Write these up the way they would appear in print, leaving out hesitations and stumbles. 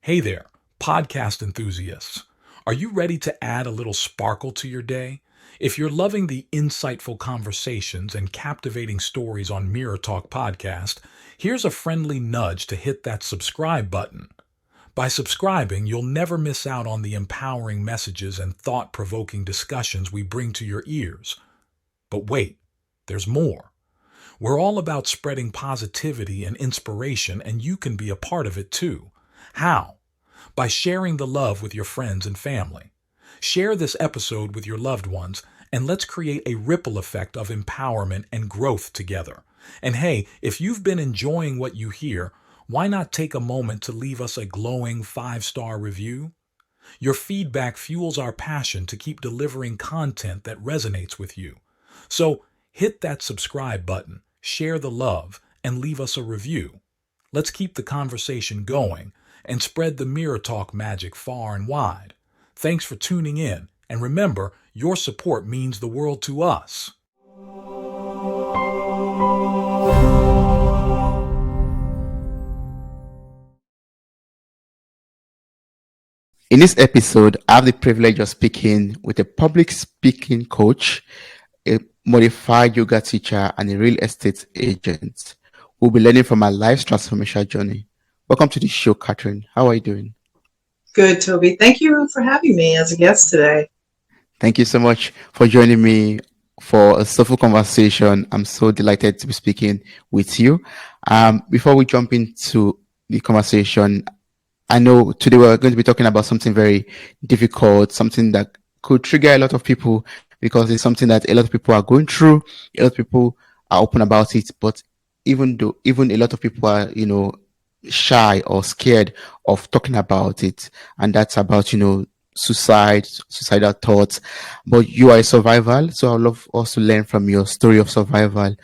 Hey there, podcast enthusiasts. Are you ready to add a little sparkle to your day? If you're loving the insightful conversations and captivating stories on Mirror Talk Podcast, here's a friendly nudge to hit that subscribe button. By subscribing, you'll never miss out on the empowering messages and thought-provoking discussions we bring to your ears. But wait, there's more. We're all about spreading positivity and inspiration, and you can be a part of it too. How? By sharing the love with your friends and family. Share this episode with your loved ones, and let's create a ripple effect of empowerment and growth together. And hey, if you've been enjoying what you hear, why not take a moment to leave us a glowing 5-star review? Your feedback fuels our passion to keep delivering content that resonates with you. So hit that subscribe button, share the love, and leave us a review. Let's keep the conversation going and spread the Mirror Talk magic far and wide. Thanks for tuning in, and remember, your support means the world to us. In this episode, I have the privilege of speaking with a public speaking coach, a modified yoga teacher, and a real estate agent. We'll be learning from our life's transformation journey. Welcome to the show, Katheryn. How are you doing? Good, Toby. Thank you for having me as a guest today. Thank you so much for joining me for a soulful conversation. I'm so delighted to be speaking with you. Before we jump into the conversation, I know today we're going to be talking about something very difficult, something that could trigger a lot of people because it's something that a lot of people are going through. A lot of people are open about it, but even a lot of people are, shy or scared of talking about it, and that's about suicidal thoughts. But you are a survivor, so I'd love us to learn from your story of survival.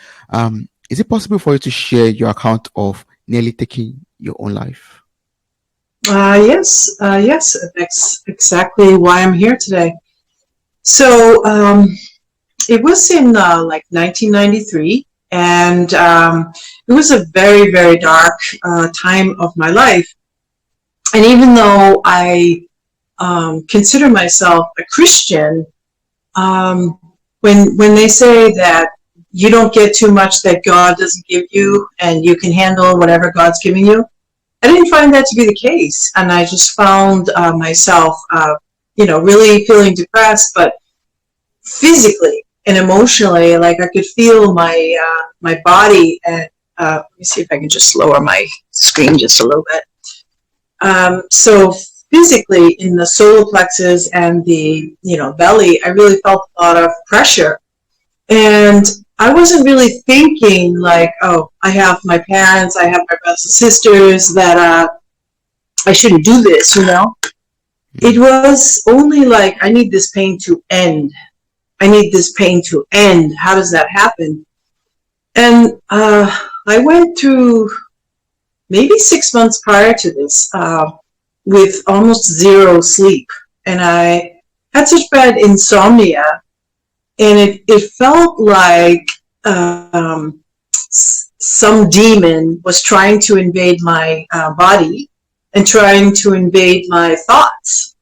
Is it possible for you to share your account of nearly taking your own life? Yes. That's exactly why I'm here today. So it was in 1993, and it was a very, very dark time of my life. And even though I consider myself a Christian, when they say that you don't get too much that God doesn't give you, and you can handle whatever God's giving you, I didn't find that to be the case. And I just found myself, really feeling depressed, but physically and emotionally, like I could feel my body. And let me see if I can just lower my screen just a little bit. So physically, in the solar plexus and the belly, I really felt a lot of pressure, and I wasn't really thinking like, oh, I have my parents, I have my brothers and sisters, that I shouldn't do this. It was only like, I need this pain to end. I need this pain to end. How does that happen? And I went through maybe 6 months prior to this with almost zero sleep. And I had such bad insomnia. And it felt like some demon was trying to invade my body and trying to invade my thoughts.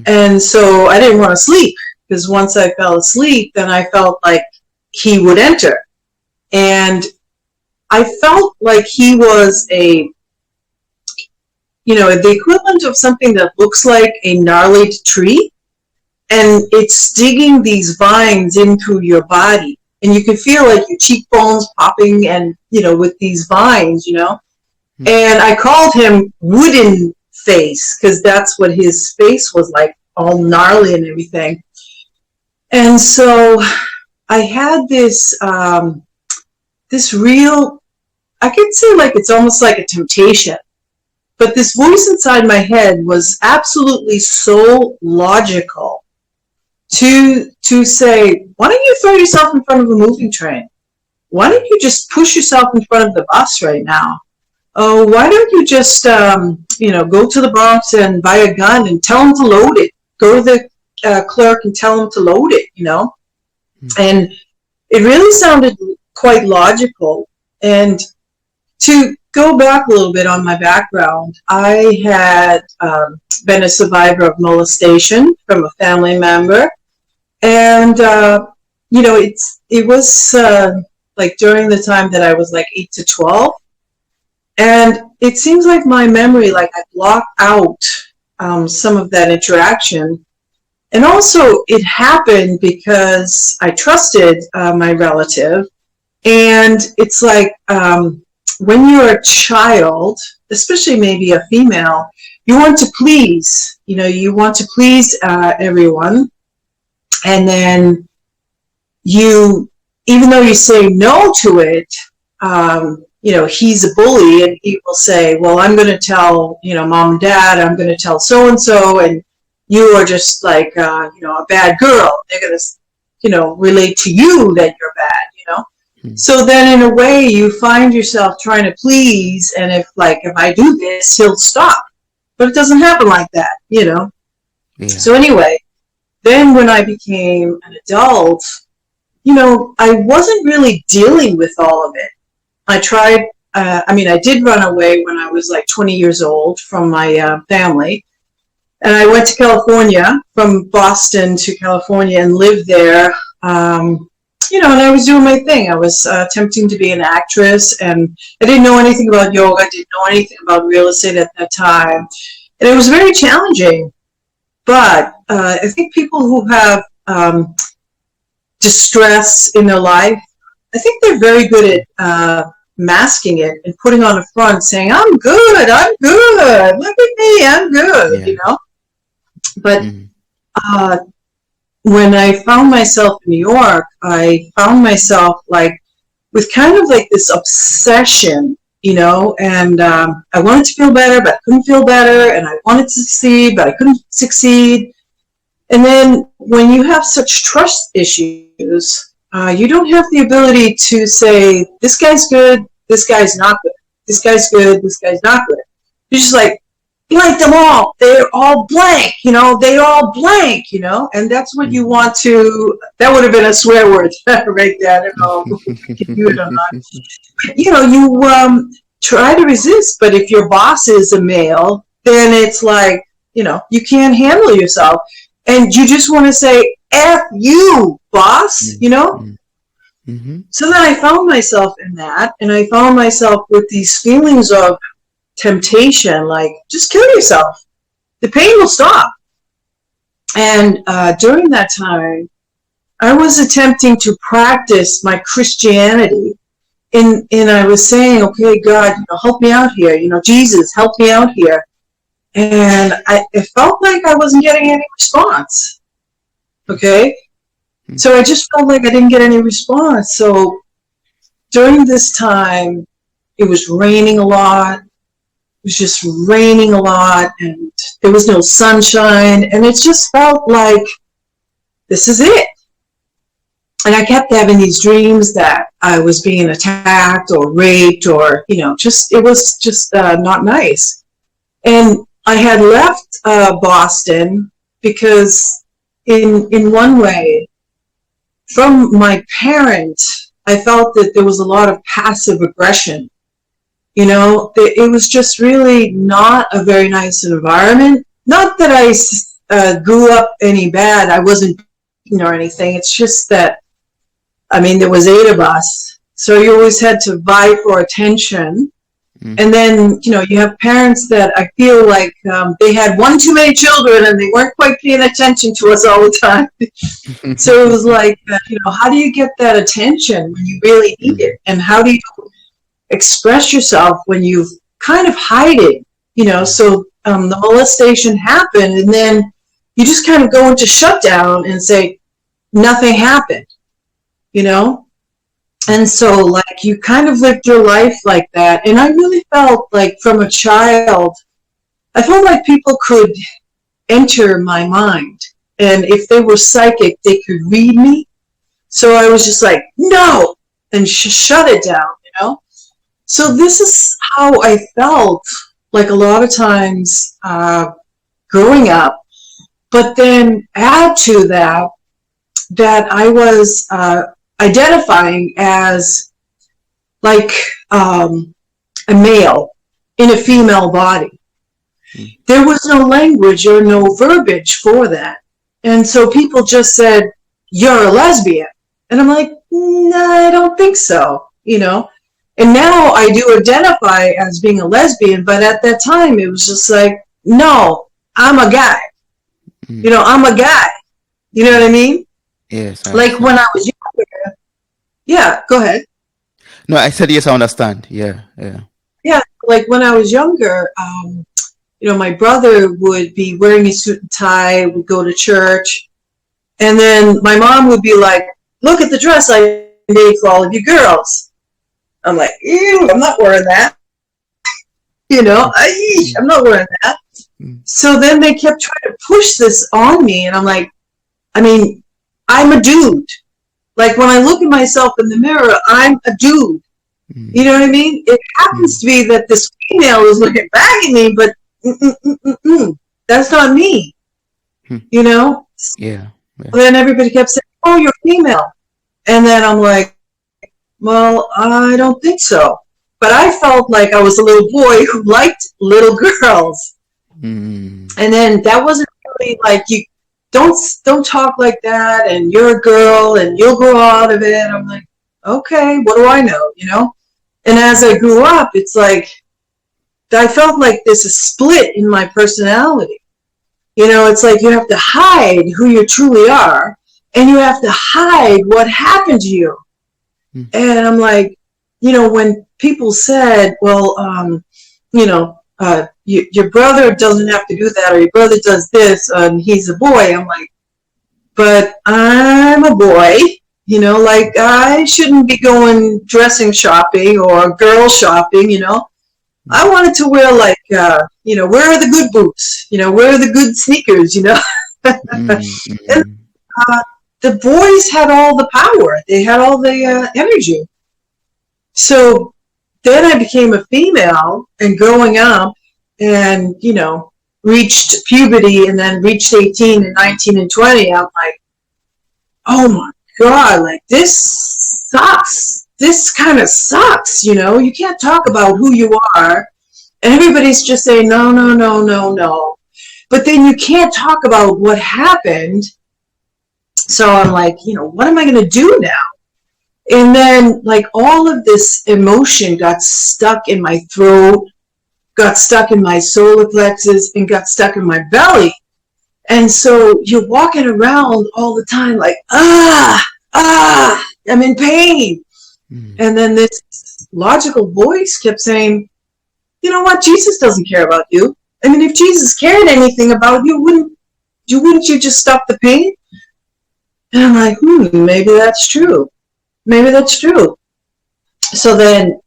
And so I didn't want to sleep, because once I fell asleep, then I felt like he would enter. And I felt like he was the equivalent of something that looks like a gnarled tree, and it's digging these vines into your body, and you can feel like your cheekbones popping, and with these vines, And I called him Wooden Face, because that's what his face was like, all gnarly and everything. And so I had this real, I could say like it's almost like a temptation, but this voice inside my head was absolutely so logical to say, why don't you throw yourself in front of a moving train? Why don't you just push yourself in front of the bus right now? Oh, why don't you just, go to the Bronx and buy a gun and tell them to load it? Go to the clerk and tell them to load it, And it really sounded quite logical. And to go back a little bit on my background, I had been a survivor of molestation from a family member. And, it was like during the time that I was like 8 to 12. And it seems like my memory, like I blocked out some of that interaction. And also it happened because I trusted my relative. And it's like when you're a child, especially maybe a female, you want to please, you want to please everyone. And then even though you say no to it, he's a bully, and he will say, well, I'm going to tell, mom and dad, I'm going to tell so-and-so, and you are just like, a bad girl. They're going to, relate to you that you're bad, So then in a way you find yourself trying to please, and if I do this, he'll stop. But it doesn't happen like that, Yeah. So anyway, then when I became an adult, I wasn't really dealing with all of it. I tried, I did run away when I was like 20 years old from my family. And I went to California, from Boston to California, and lived there. And I was doing my thing. I was attempting to be an actress, and I didn't know anything about yoga. I didn't know anything about real estate at that time. And it was very challenging. But I think people who have distress in their life, I think they're very good at masking it and putting on a front, saying, I'm good, look at me, I'm good, But when I found myself in New York, I found myself with kind of this obsession, and I wanted to feel better, but I couldn't feel better, and I wanted to succeed, but I couldn't succeed. And then when you have such trust issues, you don't have the ability to say, this guy's good, this guy's not good. This guy's good, this guy's not good. You're just like, blank them all. They're all blank, they're all blank, and that's what you want to, that would have been a swear word right there. I don't know if you can do it or not. But, you try to resist, but if your boss is a male, then it's like, you can't handle yourself. And you just want to say, F you, boss, Mm-hmm. So then I found myself in that, and I found myself with these feelings of temptation, like, just kill yourself. The pain will stop. And during that time, I was attempting to practice my Christianity. And I was saying, okay, God, help me out here. Jesus, help me out here. And it felt like I wasn't getting any response. Okay? So I just felt like I didn't get any response. So during this time, it was raining a lot. It was just raining a lot, and there was no sunshine. And it just felt like, this is it. And I kept having these dreams that I was being attacked or raped or, it was just not nice. And I had left Boston because in one way, from my parents, I felt that there was a lot of passive aggression. It was just really not a very nice environment. Not that I grew up any bad. I wasn't or anything. It's just that, there was 8 of us. So you always had to vie for attention. And then, you have parents that I feel like they had one too many children and they weren't quite paying attention to us all the time. So it was like, how do you get that attention when you really need it? And how do you express yourself when you've kind of hiding? So the molestation happened, and then you just kind of go into shutdown and say, nothing happened, And so, you kind of lived your life like that. And I really felt like from a child, I felt like people could enter my mind. And if they were psychic, they could read me. So I was just like, no, and shut it down, So this is how I felt like a lot of times growing up. But then add to that I was identifying as a male in a female body. There was no language or no verbiage for that. And so people just said, you're a lesbian. And I'm like, nah, I don't think so, you know. And now I do identify as being a lesbian, but at that time it was just like, no, I'm a guy. You know, I'm a guy. You know what I mean? Yes. Like when I was younger. Yeah, go ahead. No, I said yes, I understand. Yeah. Yeah, like when I was younger, you know, my brother would be wearing a suit and tie, would go to church, and then my mom would be like, look at the dress I made for all of you girls. I'm like, ew, I'm not wearing that. You know, I'm not wearing that. So then they kept trying to push this on me, and I'm like, I mean, I'm a dude. Like when I look at myself in the mirror, I'm a dude. You know what I mean? It happens to be that this female is looking back at me, but that's not me. You know? Yeah. Then everybody kept saying, oh, you're female. And then I'm like, well, I don't think so. But I felt like I was a little boy who liked little girls. And then that wasn't really like, you don't talk like that, and you're a girl and you'll grow out of it. I'm like, okay, what do I know, you know? And as I grew up, it's like, I felt like there's a split in my personality. You know, it's like you have to hide who you truly are, and you have to hide what happened to you. And I'm like, you know, when people said, well, you know, your brother doesn't have to do that, or your brother does this, and he's a boy. I'm like, but I'm a boy, you know, like I shouldn't be going dressing shopping or girl shopping, you know. I wanted to wear like, you know, where are the good boots? You know, where are the good sneakers, you know? And the boys had all the power. They had all the energy. So then I became a female, and growing up and, you know, reached puberty and then reached 18 and 19 and 20. I'm like, oh my God, like this sucks. This kind of sucks, you know. You can't talk about who you are. And everybody's just saying, no, no, no, no, no. But then you can't talk about what happened. So I'm like, you know, what am I going to do now? And then, like, all of this emotion got stuck in my throat, got stuck in my solar plexus, and got stuck in my belly. And so you're walking around all the time like, I'm in pain. And then this logical voice kept saying, you know what? Jesus doesn't care about you. I mean, if Jesus cared anything about you, wouldn't you just stop the pain? And I'm like, maybe that's true. Maybe that's true. So then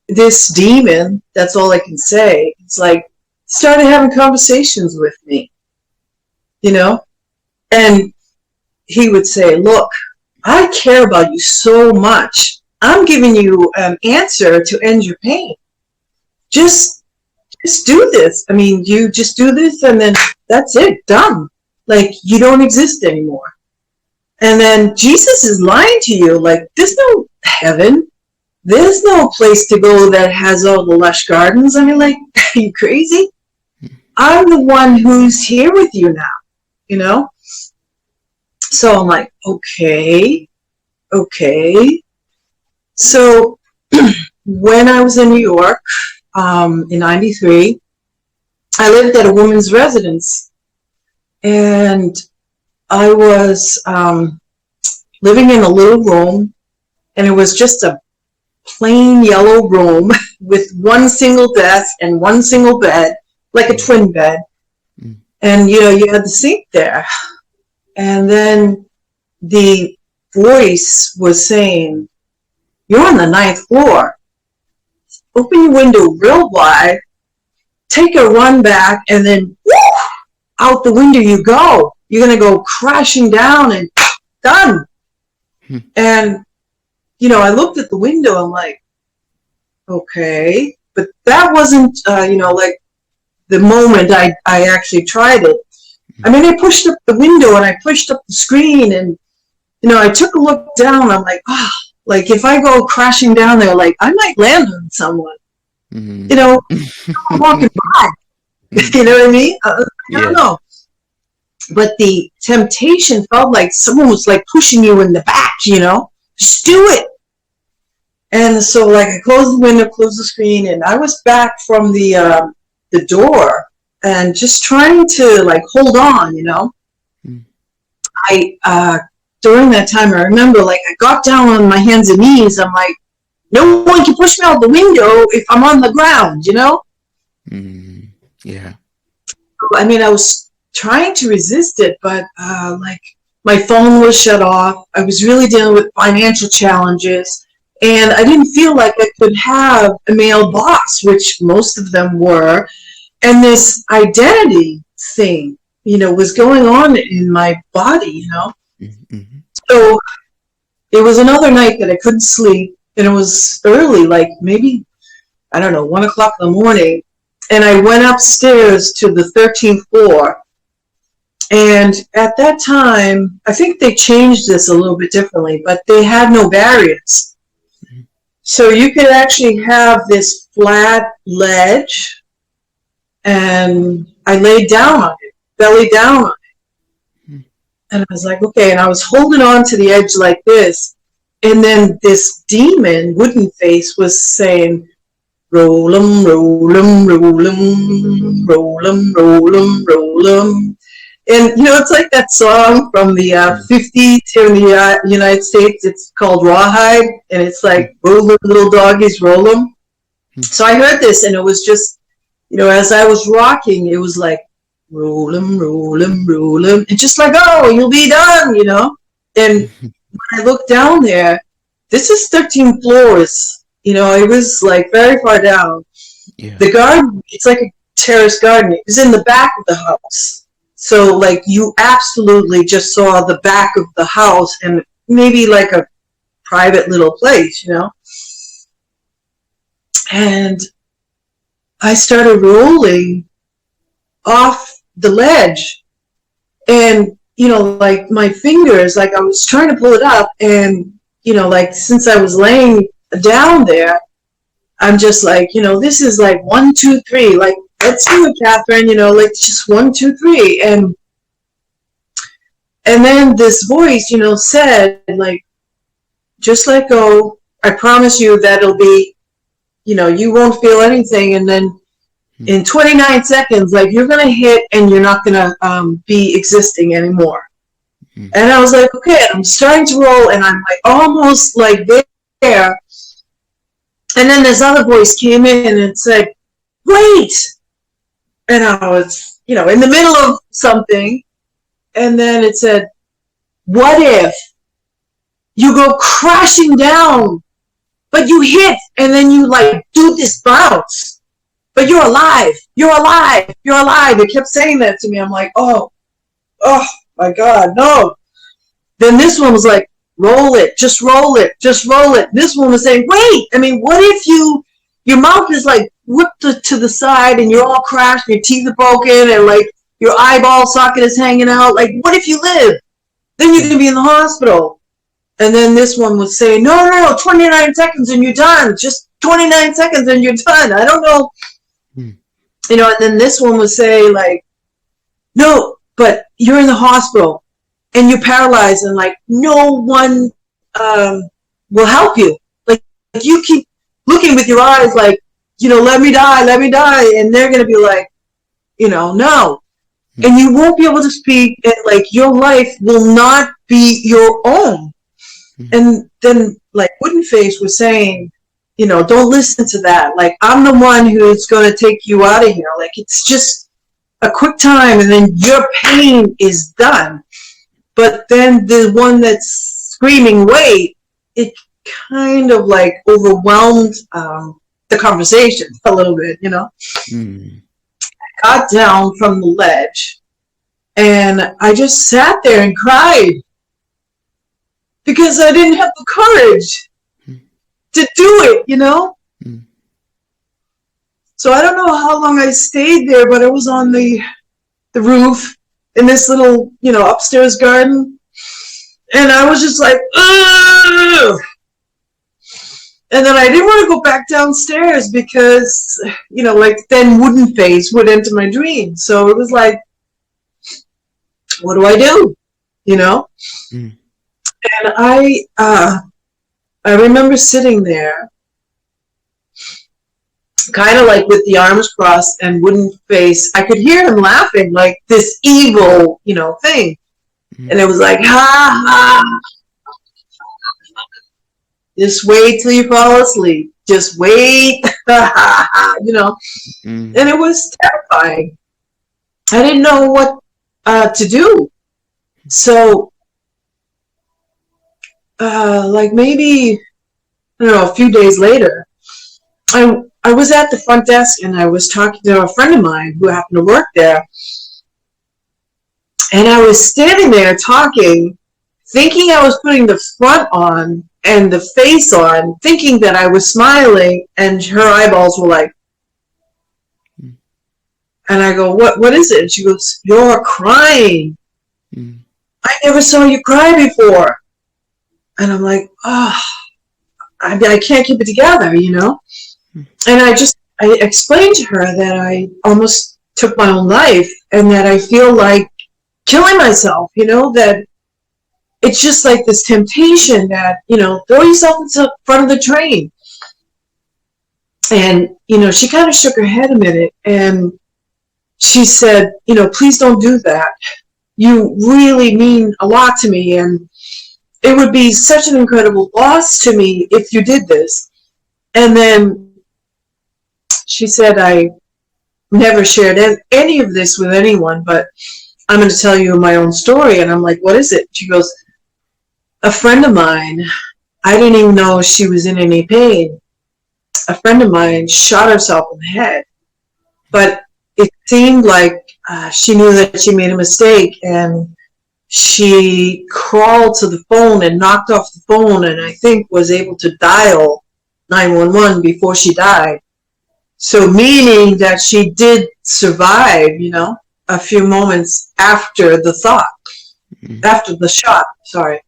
this demon, that's all I can say, it's like, started having conversations with me, you know? And he would say, look, I care about you so much. I'm giving you an answer to end your pain. Just do this. I mean, you just do this and then that's it, done. Like, you don't exist anymore. And then Jesus is lying to you, like, there's no heaven. There's no place to go that has all the lush gardens. I mean, like, are you crazy? I'm the one who's here with you now, you know? So I'm like, okay. So when I was in New York in 93, I lived at a women's residence. And I was living in a little room, and it was just a plain yellow room with one single desk and one single bed, like a twin bed. And, you know, you had the sink there. And then the voice was saying, you're on the 9th floor. Open your window real wide, take a run back, and then whoo, out the window you go. You're going to go crashing down and done. And, you know, I looked at the window. I'm like, okay. But that wasn't, you know, like the moment I actually tried it. I mean, I pushed up the window and I pushed up the screen and, you know, I took a look down. I'm like, Like if I go crashing down there, like I might land on someone, you know, walking by. You know what I mean? I don't Yeah. know. But the temptation felt like someone was like pushing you in the back, you know, just do it. And so like I closed the window, closed the screen, and I was back from the door and just trying to like hold on, you know. I during that time I remember like I got down on my hands and knees. I'm like, no one can push me out the window if I'm on the ground, you know. Yeah. I mean, I was trying to resist it, but like my phone was shut off. I was really dealing with financial challenges, and I didn't feel like I could have a male boss, which most of them were. And this identity thing, you know, was going on in my body, you know. So it was another night that I couldn't sleep, and it was early, like maybe, I don't know, 1 o'clock in the morning. And I went upstairs to the 13th floor. And at that time, I think they changed this a little bit differently, but they had no barriers. So you could actually have this flat ledge, and I laid down on it, belly down on it. And I was like, okay, and I was holding on to the edge like this. And then this demon, Wooden Face, was saying, roll 'em, roll 'em, roll 'em, roll 'em, roll 'em, roll 'em. And, you know, it's like that song from the 50s here in the United States. It's called Rawhide, and it's like, roll 'em, little doggies, roll 'em. So I heard this, and it was just, you know, as I was rocking, it was like, roll 'em, roll 'em, roll 'em. And just like, oh, you'll be done, you know. And when I looked down there, this is 13 floors. You know, it was like very far down. Yeah. The garden, it's like a terrace garden. It was in the back of the house. So like you absolutely just saw the back of the house and maybe like a private little place, you know. And I started rolling off the ledge, and, you know, like my fingers, like I was trying to pull it up, and, you know, like since I was laying down there, I'm just like, you know, this is like 1, 2, 3, like, let's do it, Katheryn, you know, like just 1, 2, 3. And then this voice, you know, said, like, just let go. I promise you that it'll be, you know, you won't feel anything. And then in 29 seconds, like, you're going to hit and you're not going to be existing anymore. And I was like, okay, I'm starting to roll, and I'm like almost like there. And then this other voice came in and said, wait. And I was, you know, in the middle of something. And then it said, what if you go crashing down, but you hit, and then you like do this bounce, but you're alive, you're alive, you're alive. It kept saying that to me. I'm like, oh my God, no. Then this one was like, roll it, just roll it, just roll it. This one was saying, wait, I mean, what if your mouth is like whipped to the side and you're all crashed, your teeth are broken, and like your eyeball socket is hanging out. Like, what if you live? Then you're going to be in the hospital. And then this one was saying, no, 29 seconds and you're done. Just 29 seconds and you're done. I don't know. You know, and then this one would say, like, no, but you're in the hospital and you're paralyzed, and like no one will help you. Like you keep looking with your eyes like, you know, let me die, and they're gonna be like, you know, no. And you won't be able to speak, and like your life will not be your own. And then like Wooden Face was saying, you know, don't listen to that. Like, I'm the one who's going to take you out of here. Like, it's just a quick time, and then your pain is done. But then the one that's screaming, wait, it kind of like overwhelmed the conversation a little bit, you know. I got down from the ledge, and I just sat there and cried because I didn't have the courage to do it, you know. So I don't know how long I stayed there, but I was on the roof in this little, you know, upstairs garden, and I was just like, ugh! And then I didn't want to go back downstairs because, like then Wooden Face would enter my dream. So it was like, what do I do? Mm. And I remember sitting there, kind of like with the arms crossed and Wooden Face. I could hear him laughing like this evil, thing. Mm. And it was like, ha ha. Just wait till you fall asleep. Just wait. Mm. And it was terrifying. I didn't know what to do. So, like maybe, I don't know, a few days later, I was at the front desk and I was talking to a friend of mine who happened to work there. And I was standing there talking, thinking I was putting the front on and the face on, thinking that I was smiling, and her eyeballs were like, and I go, what is it? And she goes, you're crying. I never saw you cry before. And I'm like, oh, I can't keep it together, And I explained to her that I almost took my own life and that I feel like killing myself, that it's just like this temptation that, throw yourself into the front of the train. And, she kind of shook her head a minute and she said, please don't do that. You really mean a lot to me, and it would be such an incredible loss to me if you did this. And then she said, I never shared any of this with anyone, but I'm going to tell you my own story. And I'm like, what is it? She goes, a friend of mine, I didn't even know she was in any pain. A friend of mine shot herself in the head, but it seemed like she knew that she made a mistake, and she crawled to the phone and knocked off the phone, and I think was able to dial 911 before she died. So meaning that she did survive, a few moments after the thought, after the shot, sorry.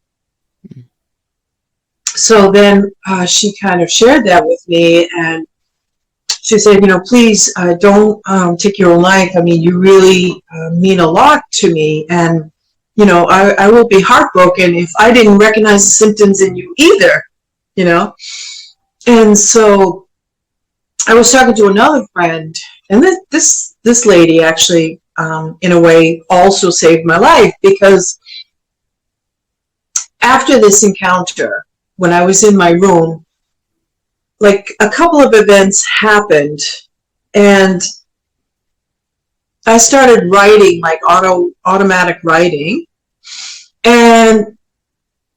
So then she kind of shared that with me, and she said, please don't take your own life. I mean, you really mean a lot to me, and I will be heartbroken if I didn't recognize the symptoms in you either, And so I was talking to another friend, and this lady actually, in a way, also saved my life, because after this encounter, when I was in my room, like a couple of events happened, and I started writing, like automatic writing, and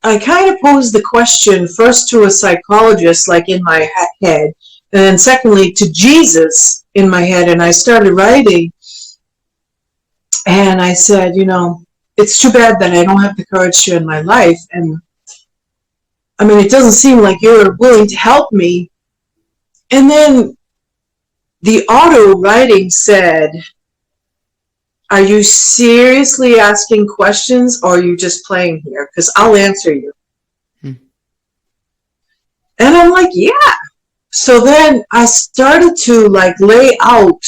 I kind of posed the question first to a psychologist, like in my head, and then secondly to Jesus in my head, and I started writing, and I said, it's too bad that I don't have the courage to end my life, and I mean, it doesn't seem like you're willing to help me. And then the auto writing said, are you seriously asking questions, or are you just playing here? Because I'll answer you. And I'm like, yeah. So then I started to lay out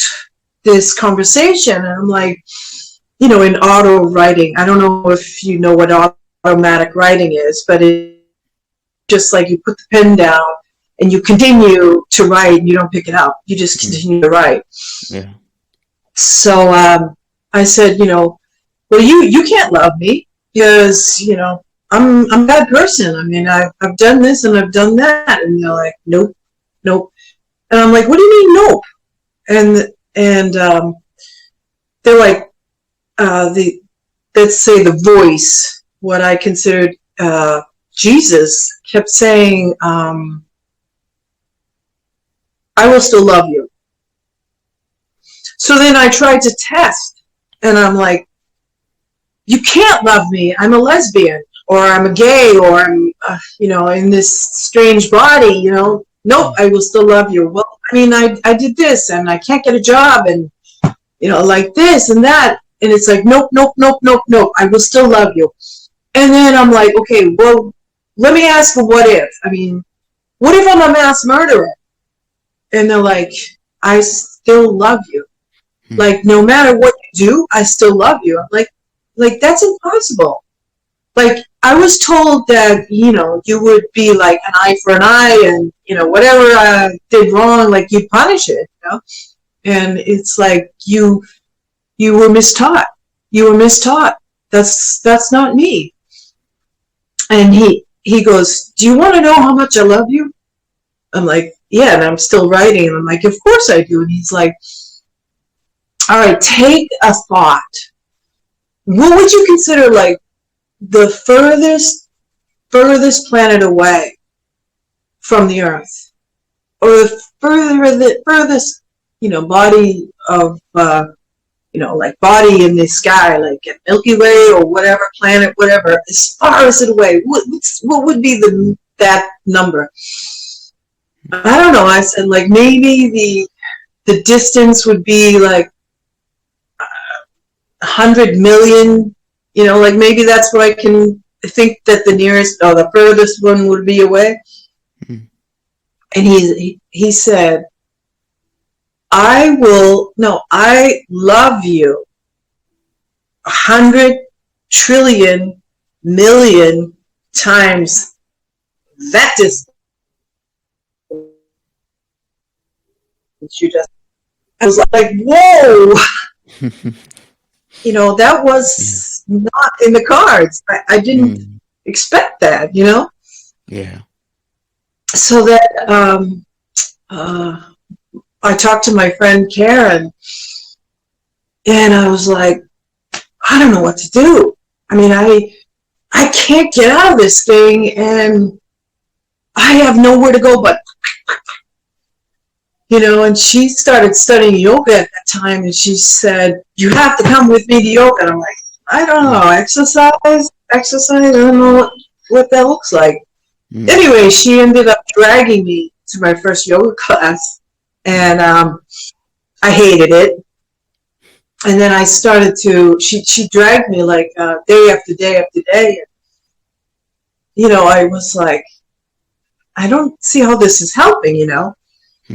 this conversation, and I'm like, in auto writing, I don't know if you know what automatic writing is, but it's just like you put the pen down and you continue to write, and you don't pick it up. You just continue to write. Yeah. So I said, well, you can't love me because, I'm a bad person. I mean, I've done this and I've done that. And they're like, nope. And I'm like, what do you mean, nope? And they're like, let's say the voice, what I considered Jesus, kept saying, I will still love you. So then I tried to test, and I'm like, you can't love me. I'm a lesbian, or I'm a gay, or I'm, in this strange body, Nope, I will still love you. Well, I mean, I did this, and I can't get a job, and, like this and that. And it's like, nope. I will still love you. And then I'm like, okay, well, let me ask a what if. I mean, what if I'm a mass murderer? And they're like, I still love you. Like, no matter what you do, I still love you. I'm like, that's impossible. Like, I was told that, you would be like an eye for an eye, and, whatever I did wrong, like, you'd punish it, And it's like, you were mistaught. You were mistaught. That's not me. And he goes, do you want to know how much I love you? I'm like, yeah, and I'm still writing. And I'm like, of course I do. And he's like, all right, take a thought. What would you consider like the furthest planet away from the Earth? Or the furthest, body of, like body in the sky, like a Milky Way or whatever planet, whatever, as far as it away. What would be that number? I don't know. I said, like, maybe the distance would be like 100 million, like maybe that's what I can think that the nearest or the furthest one would be away. Mm-hmm. And he said, I love you 100 trillion million times that distance. I was like, whoa. That was not in the cards. I didn't expect that, Yeah. So that I talked to my friend Karen, and I was like, I don't know what to do. I mean, I can't get out of this thing, and I have nowhere to go but, and she started studying yoga at that time, and she said, you have to come with me to yoga. And I'm like, I don't know, exercise, I don't know what that looks like. Anyway, she ended up dragging me to my first yoga class, and I hated it. And then I started she dragged me like day after day after day. I was like, I don't see how this is helping,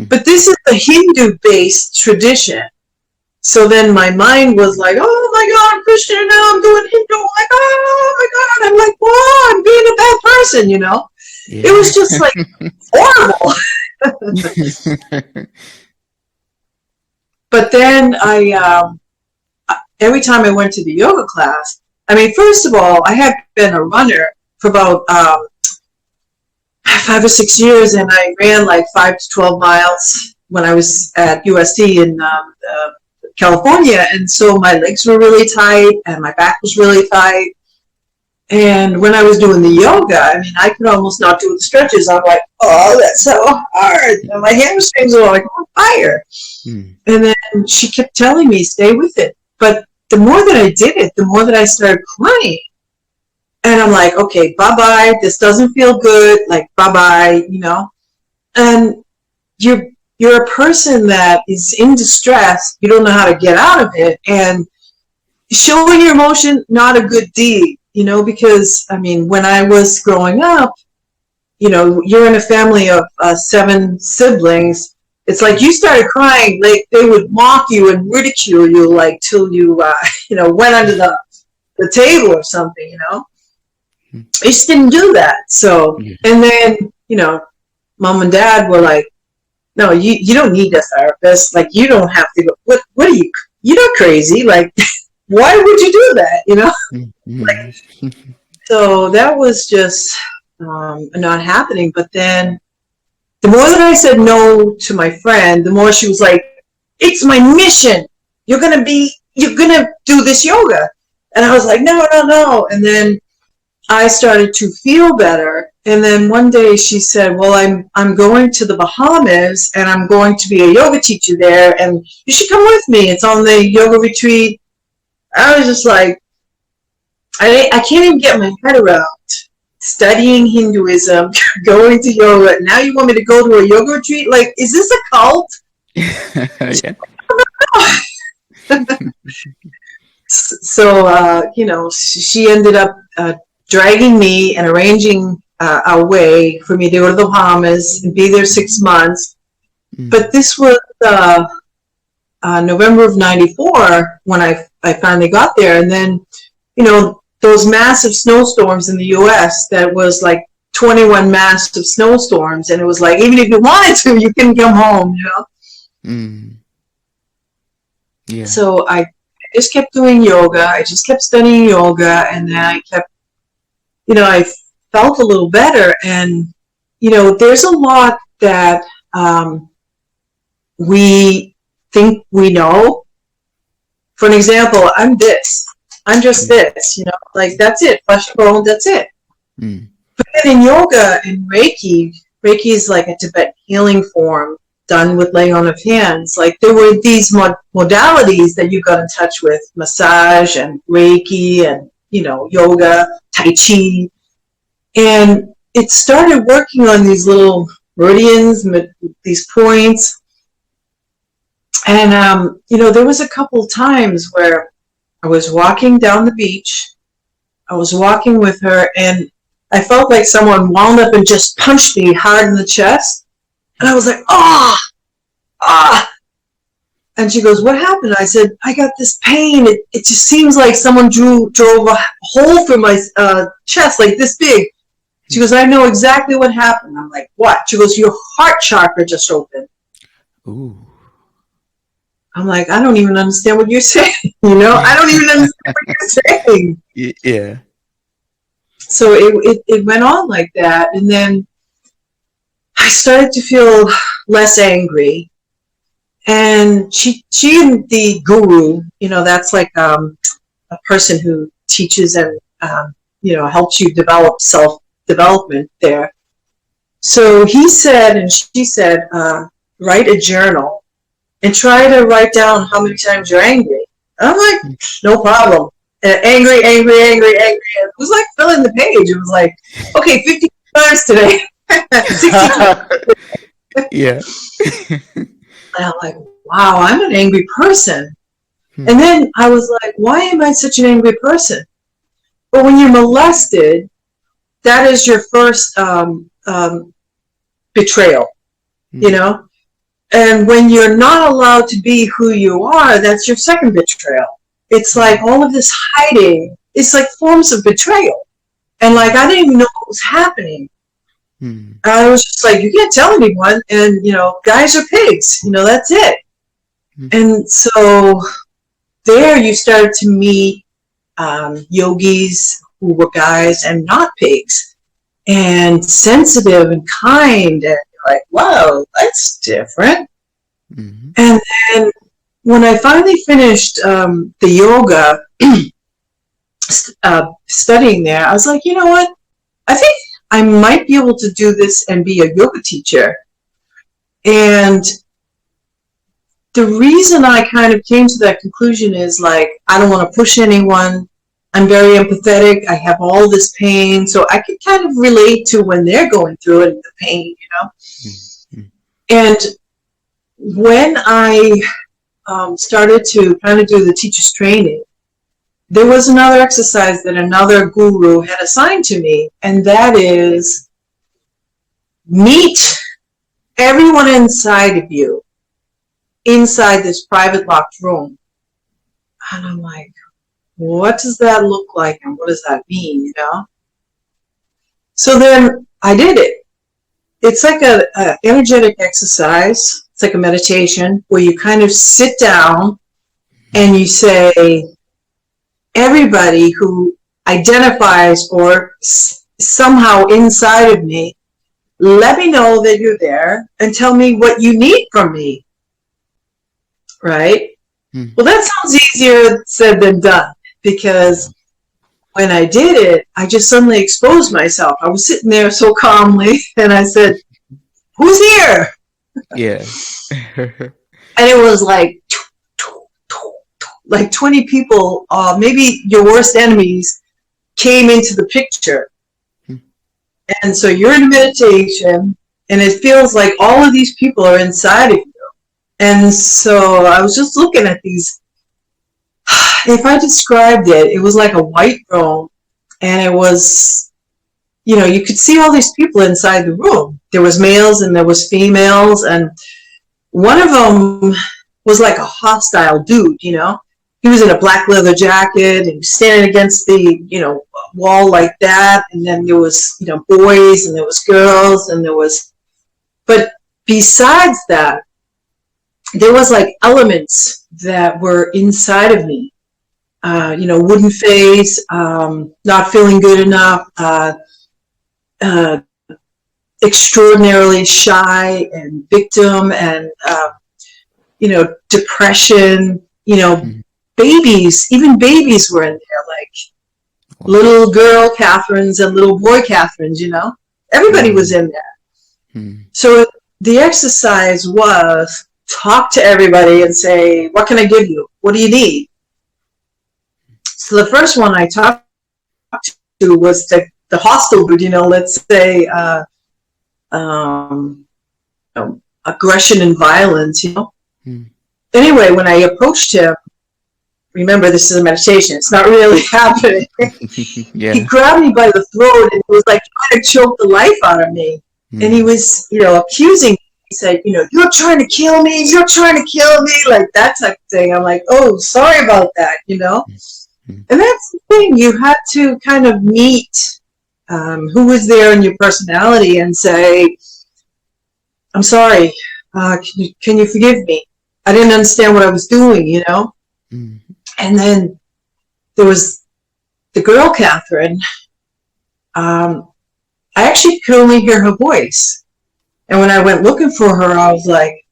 But this is a Hindu-based tradition. So then my mind was like, oh my God, Krishna, now I'm doing Hindu. I'm like, oh my God. I'm like, whoa, I'm being a bad person, Yeah. It was just like horrible. But then every time I went to the yoga class, first of all, I had been a runner for about 5 or 6 years, and I ran like 5 to 12 miles when I was at USC in California, and so my legs were really tight and my back was really tight. And when I was doing the yoga, I could almost not do the stretches. I'm like, oh, that's so hard. And my hamstrings are like on fire. And then she kept telling me, stay with it. But the more that I did it, the more that I started crying. And I'm like, okay, bye-bye. This doesn't feel good. Like, bye-bye, And you're a person that is in distress. You don't know how to get out of it. And showing your emotion, not a good deed, because, when I was growing up, you're in a family of 7 siblings. It's like you started crying, like they would mock you and ridicule you, like till you, went under the table or something, I just didn't do that. So, and then, mom and dad were like, no, you don't need a therapist. Like, you don't have to go. What are you? You're not crazy. Like, why would you do that? Like, so that was just not happening. But then the more that I said no to my friend, the more she was like, it's my mission. You're going to do this yoga. And I was like, no. And then I started to feel better. And then one day she said, well, I'm going to the Bahamas, and I'm going to be a yoga teacher there, and you should come with me. It's on the yoga retreat. I was just like, I can't even get my head around studying Hinduism, going to yoga. Now you want me to go to a yoga retreat? Like, is this a cult? So, she ended up dragging me and arranging away for me to go to the Bahamas and be there 6 months. But this was November of '94 when I finally got there. And then, those massive snowstorms in the U.S., that was like 21 massive snowstorms. And it was like, even if you wanted to, you couldn't come home, Yeah. So I just kept doing yoga. I just kept studying yoga. And then I kept, I felt a little better. And, there's a lot that we think we know. For an example, I'm just this, like that's it, flesh and bone, that's it. But then in yoga and Reiki is like a Tibetan healing form done with laying on of hands. Like there were these modalities that you got in touch with, massage and Reiki and, yoga, Tai Chi. And it started working on these little meridians, these points. And, there was a couple times where I was walking down the beach. I was walking with her, and I felt like someone wound up and just punched me hard in the chest. And I was like, ah. And she goes, what happened? I said, I got this pain. It just seems like someone drove a hole through my chest, like this big. She goes, I know exactly what happened. I'm like, what? She goes, your heart chakra just opened. Ooh. I'm like, I don't even understand what you're saying. I don't even understand what you're saying. Yeah. So it went on like that. And then I started to feel less angry. And she and the guru, that's like a person who teaches and, helps you develop self-development there. So he said, and she said, write a journal and try to write down how many times you're angry. And I'm like, no problem. Angry. It was like filling the page. It was like, okay, 50 times today. 60 times. Yeah. And I'm like, wow, I'm an angry person. And then I was like, why am I such an angry person? But when you're molested, that is your first betrayal, And when you're not allowed to be who you are, that's your second betrayal. It's like all of this hiding, it's like forms of betrayal. And like, I didn't even know what was happening. I was just like, you can't tell anyone. And, guys are pigs, that's it. And so there you started to meet yogis who were guys and not pigs, and sensitive and kind, and like, wow, that's different. And then when I finally finished the yoga studying there, I was like, you know what? I think I might be able to do this and be a yoga teacher. And the reason I kind of came to that conclusion is like, I don't want to push anyone. I'm very empathetic. I have all this pain. So I can kind of relate to when they're going through it, the pain, And when I started to kind of do the teacher's training, there was another exercise that another guru had assigned to me, and that is meet everyone inside of you, inside this private locked room. And I'm like, what does that look like, and what does that mean, So then I did it. It's like a energetic exercise. It's like a meditation where you kind of sit down and you say, everybody who identifies or somehow inside of me, let me know that you're there and tell me what you need from me. Right? Well, that sounds easier said than done, because when I did it, I just suddenly exposed myself. I was sitting there so calmly, and I said, who's here? Yeah. And it was like 20 people, maybe your worst enemies, came into the picture. And so you're in meditation, and it feels like all of these people are inside of you. And so I was just looking at these. If I described it, it was like a white room, and it was you could see all these people inside the room. There was males and there was females, and one of them was like a hostile dude, He was in a black leather jacket and he was standing against the, wall like that. And then there was, boys and there was girls and but besides that, there was like elements that were inside of me. Wooden face, not feeling good enough, extraordinarily shy and victim and, depression, even babies were in there, like little girl Katherine's and little boy Katherine's, everybody was in there. So the exercise was talk to everybody and say, what can I give you? What do you need? So the first one I talked to was the hostile dude, let's say, aggression and violence, Anyway, when I approached him, remember this is a meditation, it's not really happening. Yeah. He grabbed me by the throat and he was like trying to choke the life out of me. And he was, accusing me. He said, you're trying to kill me, like that type of thing. I'm like, oh, sorry about that, And that's the thing, you had to kind of meet who was there in your personality and say, I'm sorry, can you forgive me? I didn't understand what I was doing, And then there was the girl, Katheryn. I actually could only hear her voice. And when I went looking for her, I was like,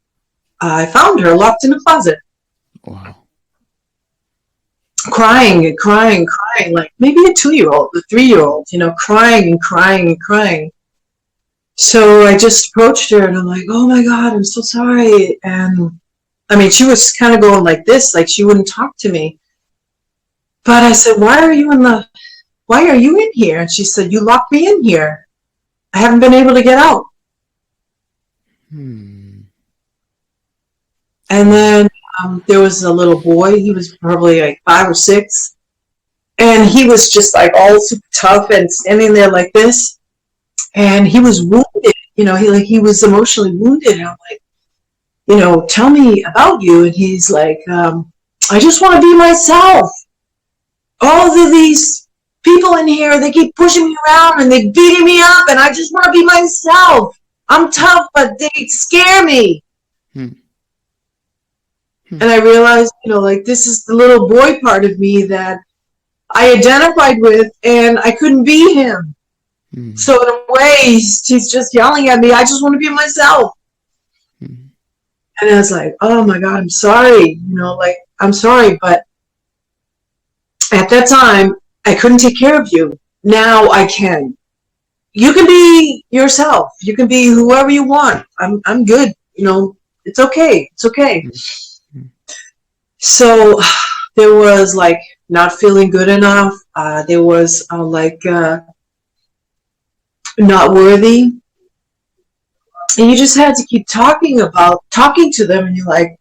I found her locked in a closet. Wow. Crying and crying, like maybe a 2-year-old, a 3-year-old, crying and crying and crying. So I just approached her and I'm like, oh my God, I'm so sorry. And I mean, she was kind of going like this, like she wouldn't talk to me. But I said, why are you in here? And she said, you locked me in here. I haven't been able to get out. And then there was a little boy. He was probably like 5 or 6. And he was just like all super tough and standing there like this. And he was wounded, he was emotionally wounded. And I'm like, tell me about you. And he's like, I just want to be myself. All of these people in here, they keep pushing me around and they beating me up, and I just want to be myself. I'm tough, but they scare me. And I realized, this is the little boy part of me that I identified with, and I couldn't be him. So in a way, he's just yelling at me, I just want to be myself. And I was like, oh my God, I'm sorry. I'm sorry, but at that time, I couldn't take care of you. Now I can. You can be yourself. You can be whoever you want. I'm good. It's okay. It's okay. So there was like not feeling good enough. There was not worthy. And you just had to keep talking to them. And you're like,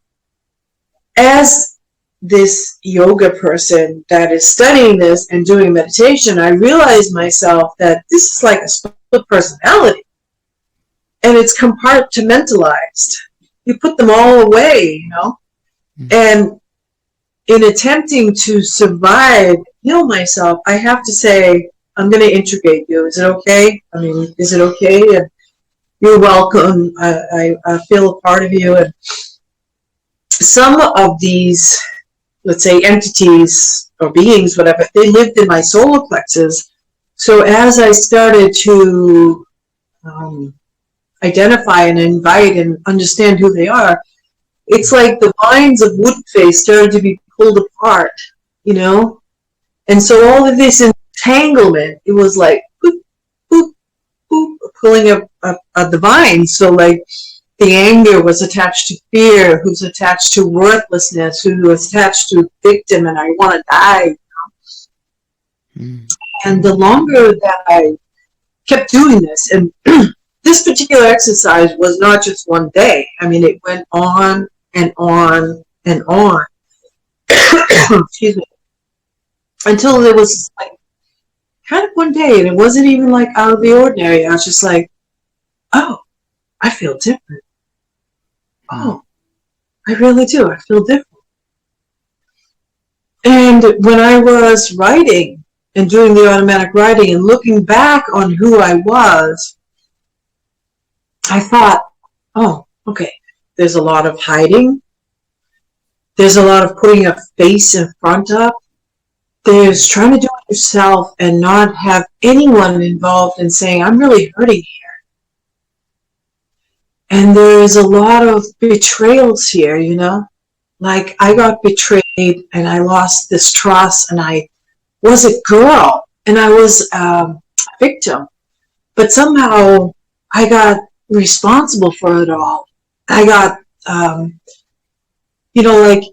as this yoga person that is studying this and doing meditation, I realized myself that this is like a split personality. And it's compartmentalized. You put them all away, And in attempting to survive, heal myself, I have to say, I'm going to integrate you. Is it okay? I mean, is it okay? And you're welcome. I feel a part of you. And some of these, let's say, entities or beings, whatever, they lived in my solar plexus. So as I started to identify and invite and understand who they are, it's like the lines of wood face started to be pulled apart, And so all of this entanglement, it was like, boop, boop, boop, pulling up the vines. So like the anger was attached to fear, who's attached to worthlessness, who was attached to victim, and I want to die. And the longer that I kept doing this, and this particular exercise was not just one day. I mean, it went on and on and on. Excuse me. Until there was like kind of one day, and it wasn't even like out of the ordinary. I was just like, oh, I feel different. Oh, I really do. I feel different. And when I was writing and doing the automatic writing and looking back on who I was, I thought, oh, okay, there's a lot of hiding. There's a lot of putting a face in front of. There's trying to do it yourself and not have anyone involved in saying, I'm really hurting here. And there's a lot of betrayals here, you know? Like, I got betrayed and I lost this trust, and I was a girl and I was a victim. But somehow I got responsible for it all. I got, like,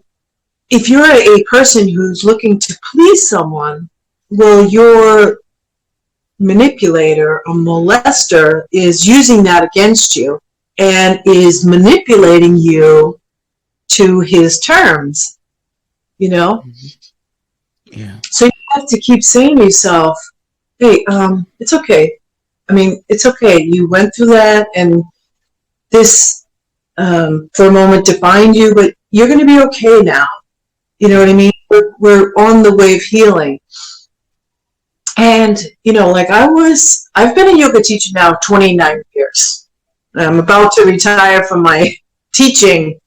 if you're a person who's looking to please someone, well, your manipulator, a molester, is using that against you and is manipulating you to his terms, you know? Yeah. So you have to keep saying to yourself, hey, it's okay. I mean, it's okay. You went through that, and this, for a moment, defined you, but you're going to be okay now. You know what I mean? We're on the way of healing. And, I've been a yoga teacher now 29 years. I'm about to retire from my teaching.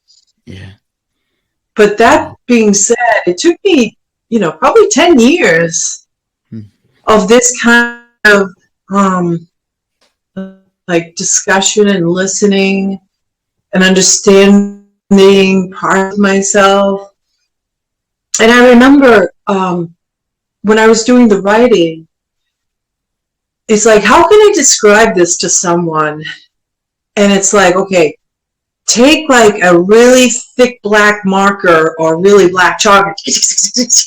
Yeah. But that being said, it took me, probably 10 years of this kind of, discussion and listening and understanding part of myself. And I remember when I was doing the writing, it's like, how can I describe this to someone? And it's like, okay, take like a really thick black marker or really black chalk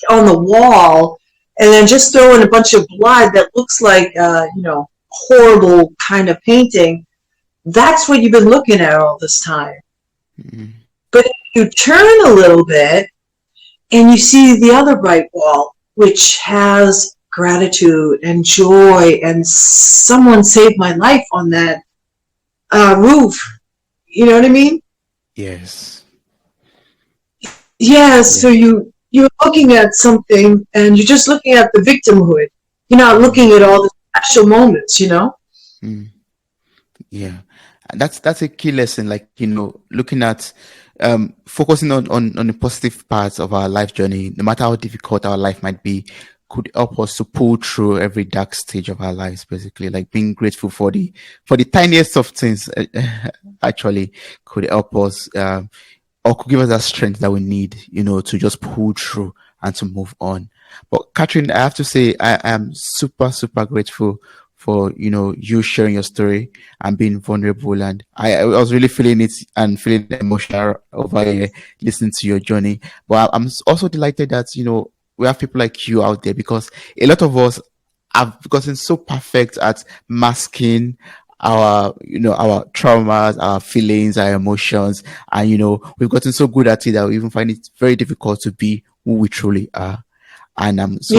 on the wall, and then just throw in a bunch of blood that looks like, horrible kind of painting. That's what you've been looking at all this time. Mm-hmm. But if you turn a little bit, and you see the other bright wall, which has gratitude and joy, and someone saved my life on that roof. You know what I mean? Yes. Yeah, so you're looking at something, and you're just looking at the victimhood. You're not looking at all the special moments, you know? Yeah. That's a key lesson, looking at focusing on the positive parts of our life journey, no matter how difficult our life might be, could help us to pull through every dark stage of our lives, basically. Like being grateful for the tiniest of things actually could help us or could give us that strength that we need, to just pull through and to move on. But Katheryn, I have to say I am super, super grateful for you sharing your story and being vulnerable, and I was really feeling it and feeling emotional over here listening to your journey. But I'm also delighted that we have people like you out there, because a lot of us have gotten so perfect at masking our our traumas, our feelings, our emotions, and we've gotten so good at it that we even find it very difficult to be who we truly are. And I'm so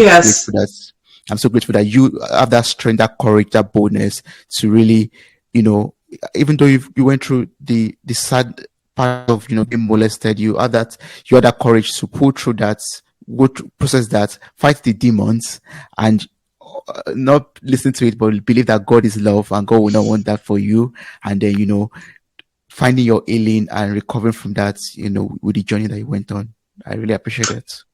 grateful that you have that strength, that courage, that boldness to really, even though you went through the sad part of, being molested, you had that courage to pull through that, process that, fight the demons, and not listen to it, but believe that God is love and God will not want that for you. And then, finding your healing and recovering from that, with the journey that you went on. I really appreciate it.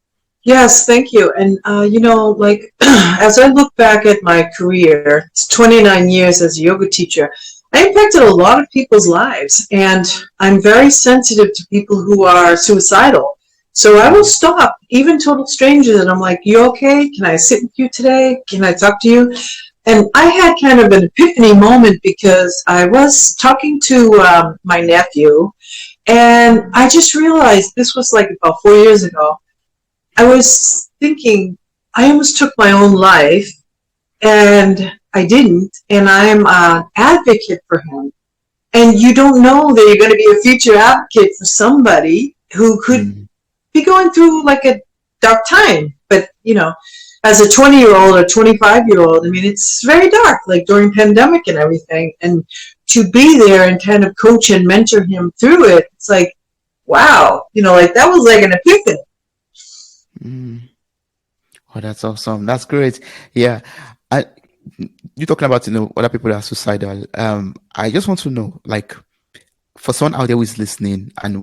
Yes, thank you. And, as I look back at my career, it's 29 years as a yoga teacher, I impacted a lot of people's lives, and I'm very sensitive to people who are suicidal. So I will stop, even total strangers, and I'm like, you okay? Can I sit with you today? Can I talk to you? And I had kind of an epiphany moment, because I was talking to my nephew, and I just realized this was like about 4 years ago. I was thinking, I almost took my own life, and I didn't, and I'm an advocate for him. And you don't know that you're going to be a future advocate for somebody who could be going through like a dark time. But, as a 20-year-old or 25-year-old, I mean, it's very dark, like during pandemic and everything. And to be there and kind of coach and mentor him through it, it's like, wow, like that was like an epiphany. Mm. Oh, that's awesome. That's great. Yeah. You're talking about, other people that are suicidal. I just want to know, like, for someone out there who is listening and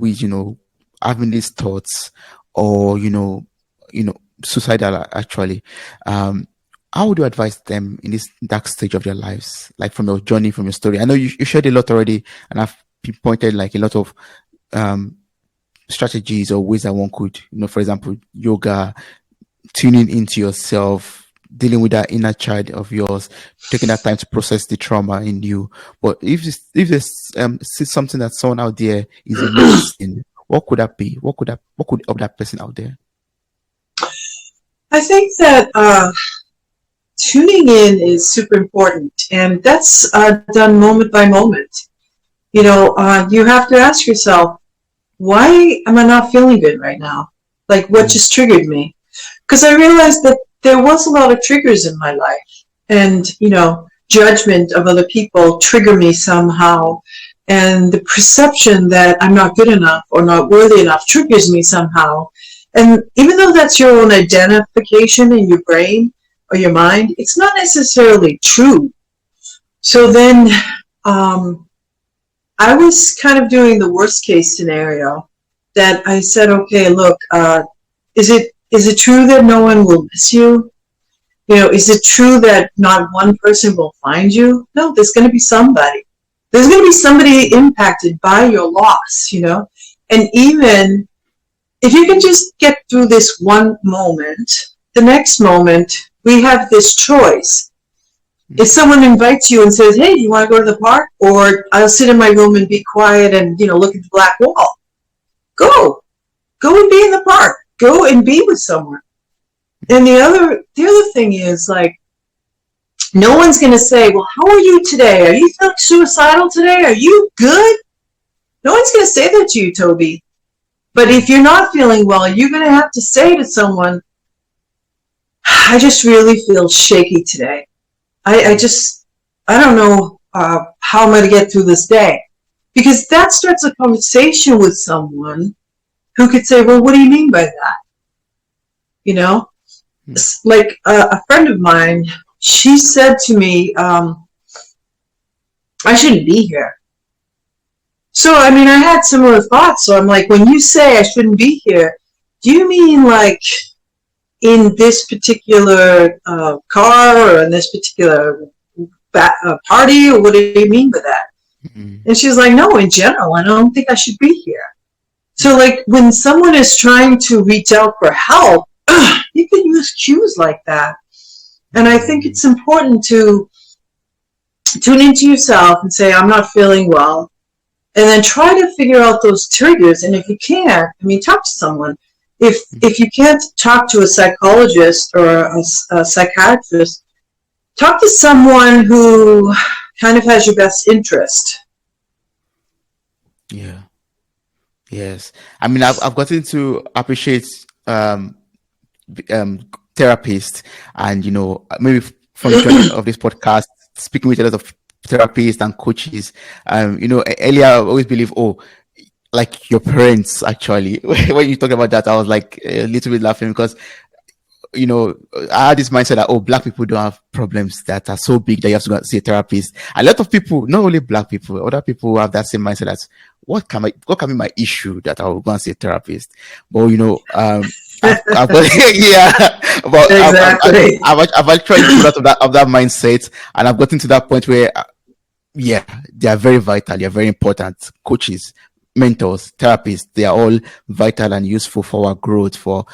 having these thoughts or, suicidal actually, how would you advise them in this dark stage of their lives? Like from your journey, from your story? I know you shared a lot already, and I've pinpointed like a lot of, strategies or ways that one could, for example, yoga, tuning into yourself, dealing with that inner child of yours, taking that time to process the trauma in you. But if there's something that someone out there is missing, what could that be? What could help that person out there? I think that tuning in is super important, and that's done moment by moment. You have to ask yourself, why am I not feeling good right now? Like, what just triggered me? Because I realized that there was a lot of triggers in my life, and judgment of other people trigger me somehow, and the perception that I'm not good enough or not worthy enough triggers me somehow. And even though that's your own identification in your brain or your mind, it's not necessarily true. So then I was kind of doing the worst case scenario, that I said, okay, look, is it true that no one will miss you? Is it true that not one person will find you? No, there's going to be somebody. There's going to be somebody impacted by your loss, And even if you can just get through this one moment, the next moment, we have this choice. If someone invites you and says, hey, do you want to go to the park? Or I'll sit in my room and be quiet and, look at the black wall. Go and be in the park. Go and be with someone. And the other thing is, like, no one's going to say, well, how are you today? Are you feeling suicidal today? Are you good? No one's going to say that to you, Toby. But if you're not feeling well, you're going to have to say to someone, I just really feel shaky today. I don't know how I'm going to get through this day. Because that starts a conversation with someone who could say, well, what do you mean by that? Like a friend of mine, she said to me, I shouldn't be here. So, I mean, I had similar thoughts. So I'm like, when you say I shouldn't be here, do you mean like in this particular car or in this particular party, or what do you mean by that? Mm-hmm. And she's like, no, in general, I don't think I should be here. So like when someone is trying to reach out for help, you can use cues like that. And I think it's important to tune into yourself and say, I'm not feeling well. And then try to figure out those triggers. And if you can't, talk to someone. If you can't talk to a psychologist or a psychiatrist, talk to someone who kind of has your best interest. Yeah. Yes. I've gotten to appreciate therapists, and maybe from the journey of this podcast, speaking with a lot of therapists and coaches. Earlier I always believe, like your parents actually. When you talk about that, I was like a little bit laughing because I had this mindset that Black people don't have problems that are so big that you have to go and see a therapist. A lot of people, not only Black people, other people have that same mindset that what can be my issue that I will go and see a therapist. But I've but exactly. I've actually got out of that mindset, and I've gotten to that point where they are very vital, they are very important. Coaches, mentors, therapists, they are all vital and useful for our growth, for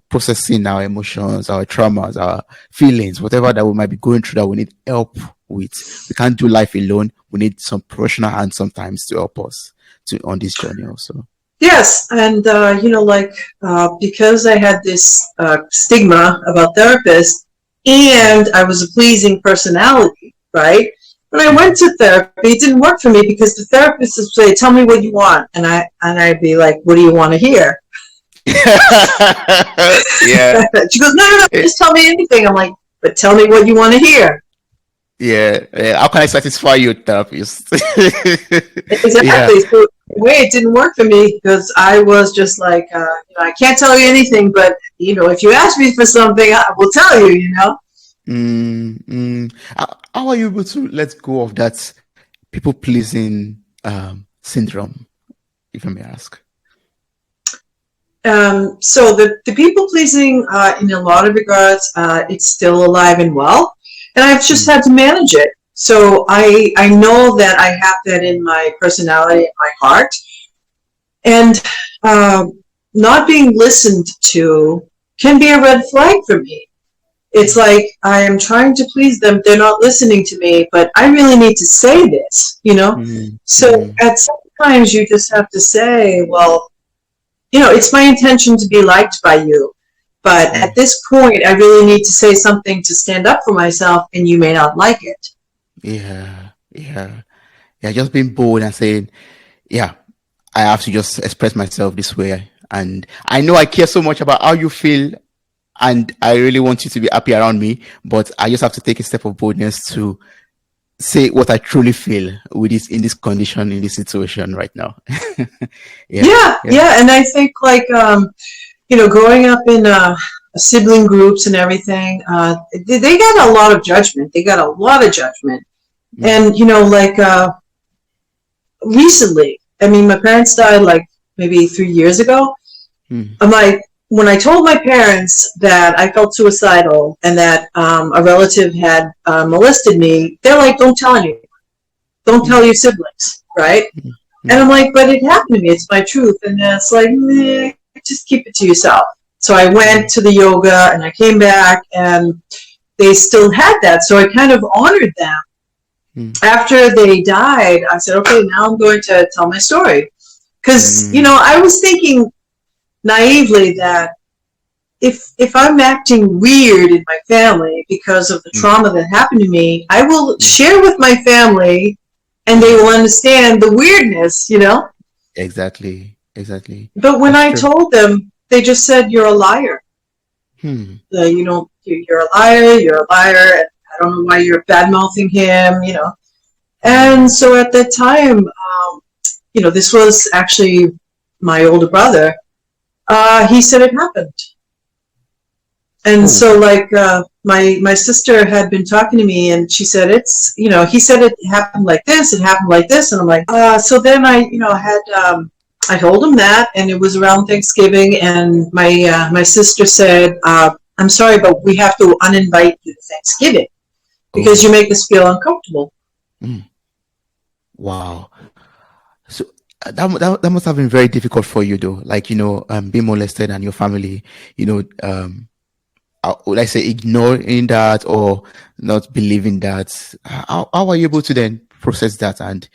processing our emotions, our traumas, our feelings, whatever that we might be going through that we need help with. We can't do life alone. We need some professional hands sometimes to help us on this journey also. Yes, and because I had this stigma about therapists, and I was a pleasing personality, right? When I went to therapy, it didn't work for me because the therapist would say, "Tell me what you want," and I'd be like, "What do you want to hear?" Yeah. She goes, no, no, no, Eh, just tell me anything. I'm like, but tell me what you want to hear. yeah. How can I satisfy you, therapist? Yeah. Exactly. So the way it didn't work for me because I was just like, I can't tell you anything, but if you ask me for something, I will tell you. How are you able to let go of that people pleasing syndrome, if I may ask? So the people pleasing, in a lot of regards, it's still alive and well, and I've just Mm, had to manage it. So I know that I have that in my personality, in my heart, and not being listened to can be a red flag for me. It's mm, like I am trying to please them. They're not listening to me, but I really need to say this. mm, So mm, at some times you just have to say, well, it's my intention to be liked by you. But mm. at this point, I really need to say something to stand up for myself, and you may not like it. Yeah, yeah, yeah. Just being bold and saying, yeah, I have to just express myself this way. And I know I care so much about how you feel, and I really want you to be happy around me. But I just have to take a step of boldness to say what I truly feel with this in this condition, in this situation right now. Yeah, Yeah, yeah. yeah, and I think like growing up in sibling groups and everything, they got a lot of judgment. They got a lot of judgment, Mm, and like recently, I mean, my parents died like maybe 3 years ago. mm, I'm like, when I told my parents that I felt suicidal and that a relative had molested me, they're like, don't tell anyone. Don't tell mm, your siblings, right? mm, And mm, I'm like, but it happened to me. It's my truth. And it's like, meh, just keep it to yourself. So I went mm, to the yoga and I came back and they still had that. So I kind of honored them. mm, After they died, I said, okay, now I'm going to tell my story. Because, mm, I was thinking naively that if I'm acting weird in my family because of the mm, trauma that happened to me, I will mm, share with my family and they mm. will understand the weirdness. Exactly, exactly. But when That's I true. told them, they just said, "You're a liar. Hmm. You're a liar. You're a liar. And I don't know why you're bad mouthing him." And Mm. so at that time, this was actually my older brother. He said it happened. And Oh. so, like, my sister had been talking to me, and she said he said it happened like this, it happened like this, and I'm like, so then I told him that, and it was around Thanksgiving, and my sister said, I'm sorry, but we have to uninvite you to Thanksgiving because you Oh. make us feel uncomfortable. Mm. Wow. So that must have been very difficult for you though. Like, being molested and your family, would I say ignoring that or not believing that? How are you able to then process that and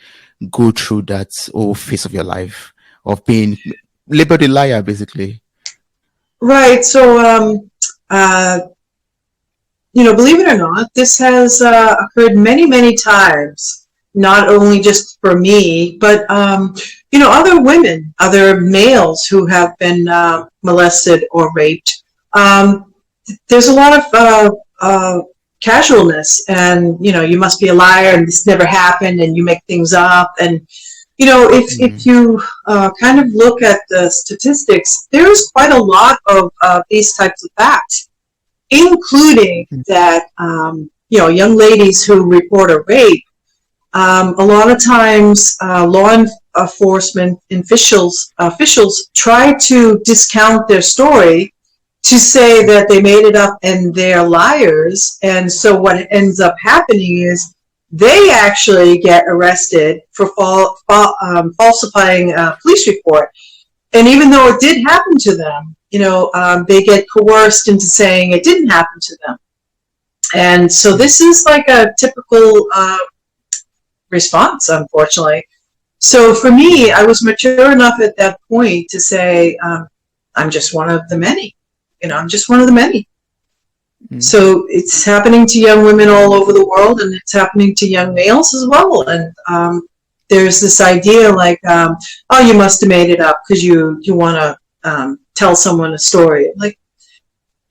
go through that whole phase of your life of being labeled a liar, basically? Right. So, uh, believe it or not, this has occurred many, many times. Not only just for me, but other women, other males who have been molested or raped. There's a lot of casualness, and you must be a liar, and this never happened, and you make things up, and if Mm, you kind of look at the statistics, there's quite a lot of these types of facts, including mm, that young ladies who report a rape. A lot of times, law enforcement officials try to discount their story to say that they made it up and they're liars. And so what ends up happening is they actually get arrested for falsifying a police report. And even though it did happen to them, they get coerced into saying it didn't happen to them. And so mm, this is like a typical response, unfortunately. So for me, mm, I was mature enough at that point to say, I'm just one of the many. I'm just one of the many. mm, So it's happening to young women all over the world, and it's happening to young males as well. And there's this idea like, oh, you must have made it up because you want to tell someone a story. Like,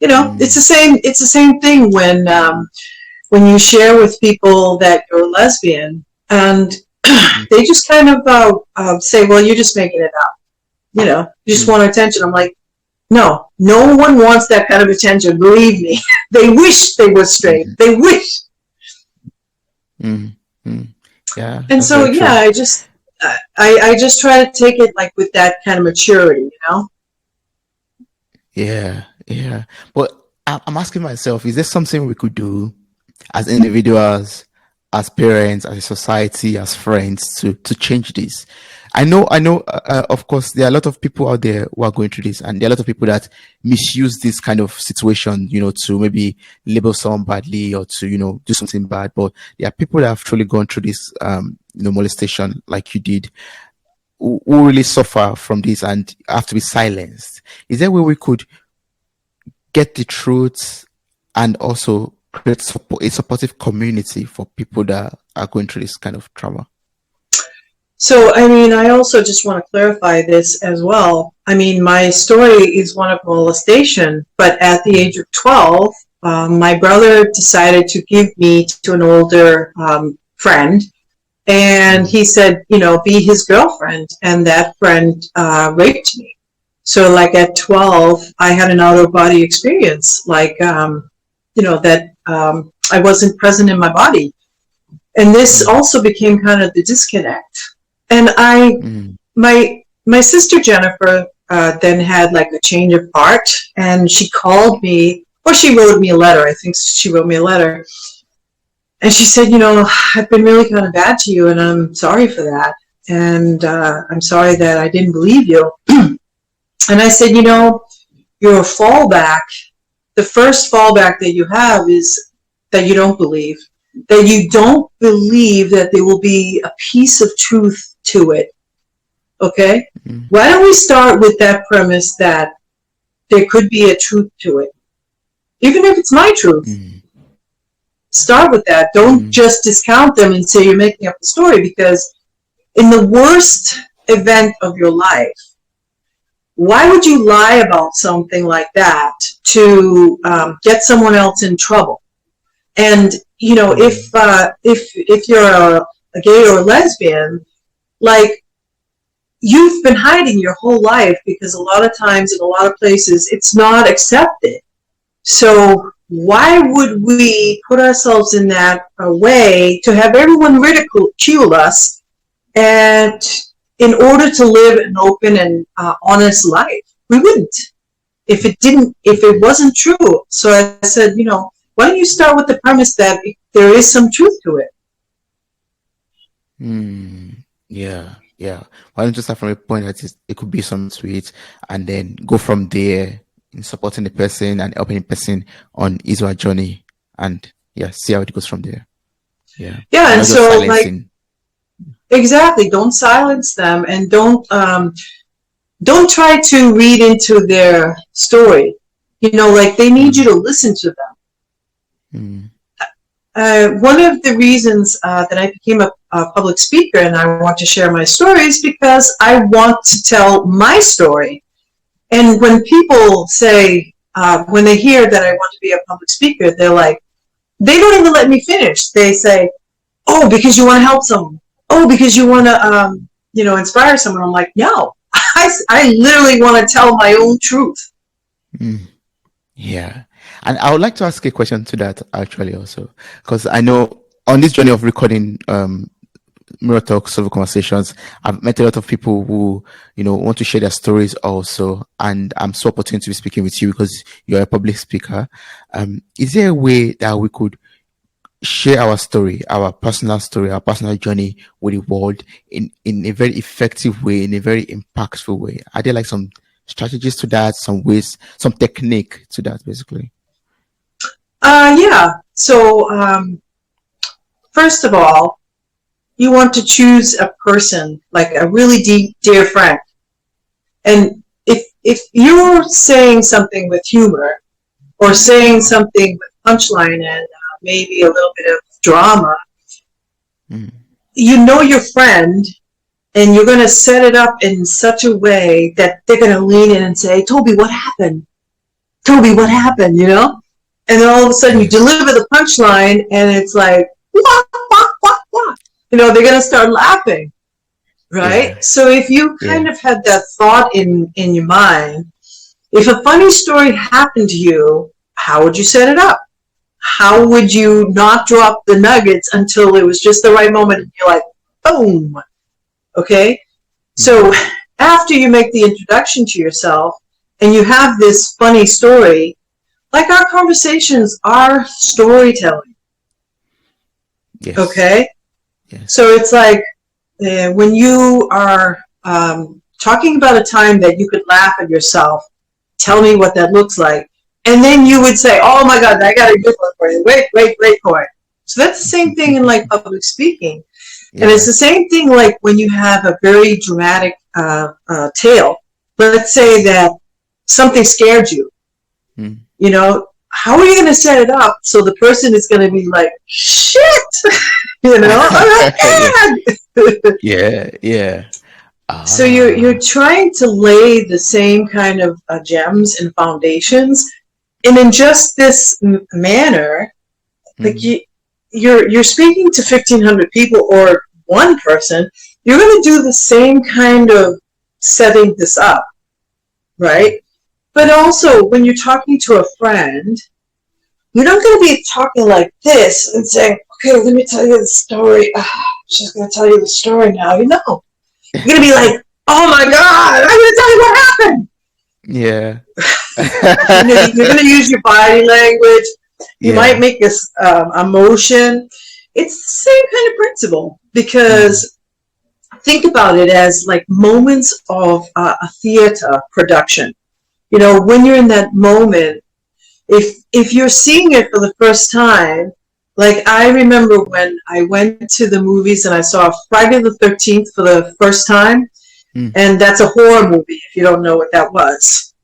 it's the same thing when you share with people that you're lesbian, and they just kind of say, well, you're just making it up. You just want attention. I'm like, no one wants that kind of attention. Believe me. They wish they were straight. They wish. Yeah. And so, I just try to take it like with that kind of maturity, Yeah. But I'm asking myself, is there something we could do as individuals, as parents, as a society, as friends to change this? I know. Of course, there are a lot of people out there who are going through this, and there are a lot of people that misuse this kind of situation, to maybe label someone badly or to do something bad. But there are people that have truly gone through this, molestation, like you did, who really suffer from this and have to be silenced. Is there a way we could get the truth and also create a supportive community for people that are going through this kind of trauma? So, I also just want to clarify this as well. My story is one of molestation, but at the age of 12, my brother decided to give me to an older friend, and he said, be his girlfriend, and that friend raped me. So, like at 12, I had an out-of-body experience, like, that I wasn't present in my body. And this also became kind of the disconnect. And my sister Jennifer then had like a change of heart, and she called me, or she wrote me a letter. I think she wrote me a letter. And she said, I've been really kind of bad to you, and I'm sorry for that. And I'm sorry that I didn't believe you. And I said, your fallback, the first fallback that you have is that you don't believe. That you don't believe that there will be a piece of truth to it. Okay? Why don't we start with that premise that there could be a truth to it? Even if it's my truth. Start with that. Don't just discount them and say you're making up a story, because in the worst event of your life, why would you lie about something like that to get someone else in trouble? And if you're a gay or a lesbian, like, you've been hiding your whole life, because a lot of times in a lot of places it's not accepted. So why would we put ourselves in that way to have everyone ridicule us, and in order to live an open and honest life? We wouldn't if it wasn't true. So I said, why don't you start with the premise that there is some truth to it? Yeah. Why don't you start from a point that it could be some sweet, and then go from there in supporting the person and helping the person on his or her journey, and see how it goes from there. Yeah. And so exactly, don't silence them, and don't try to read into their story. Like, they need you to listen to them. One of the reasons that I became a public speaker and I want to share my story is because I want to tell my story. And when people say, when they hear that I want to be a public speaker, they're like, they don't even let me finish. They say, oh, because you want to help someone. Oh, because you want to, inspire someone. I'm like, no, I literally want to tell my own truth. Yeah. And I would like to ask a question to that, actually, also, because I know on this journey of recording Mirror Talk Civil Conversations, I've met a lot of people who, want to share their stories also. And I'm so opportune to be speaking with you because you're a public speaker. Is there a way that we could share our story, our personal story, our personal journey with the world in a very effective way, in a very impactful way? Are there like some strategies to that, some ways, some technique to that, basically? Yeah. So, first of all, you want to choose a person, like a really dear friend. And if you're saying something with humor, or saying something with punchline and maybe a little bit of drama, you know your friend, and you're going to set it up in such a way that they're going to lean in and say, Toby, what happened? Toby, what happened? You know? And then all of a sudden you deliver the punchline and it's like, wah, wah, wah, wah. You know, they're going to start laughing, right? Yeah. So if you kind of had that thought in your mind, if a funny story happened to you, how would you set it up? How would you not drop the nuggets until it was just the right moment and you're like, boom, okay? So after you make the introduction to yourself and you have this funny story, like our conversations are storytelling, Yes. okay? Yes. So it's like when you are talking about a time that you could laugh at yourself, tell me what that looks like. And then you would say, oh my God, I got a good one for you. Wait for it. So that's the same thing in like public speaking. Yeah. And it's the same thing like when you have a very dramatic tale. Let's say that something scared you. You know, how are you going to set it up so the person is going to be like, shit, you know? Yeah. So you're trying to lay the same kind of gems and foundations, and in just this manner, like you're speaking to 1,500 people or one person, you're going to do the same kind of setting this up, right? But also, when you're talking to a friend, you're not going to be talking like this and saying, okay, let me tell you the story. She's going to tell you the story now. You know, you're going to be like, oh my God, I'm going to tell you what happened. Yeah. You're going to use your body language. You might make this emotion. It's the same kind of principle, because think about it as like moments of a theater production. You know, when you're in that moment, if you're seeing it for the first time, like I remember when I went to the movies and I saw Friday the 13th for the first time, and that's a horror movie if you don't know what that was.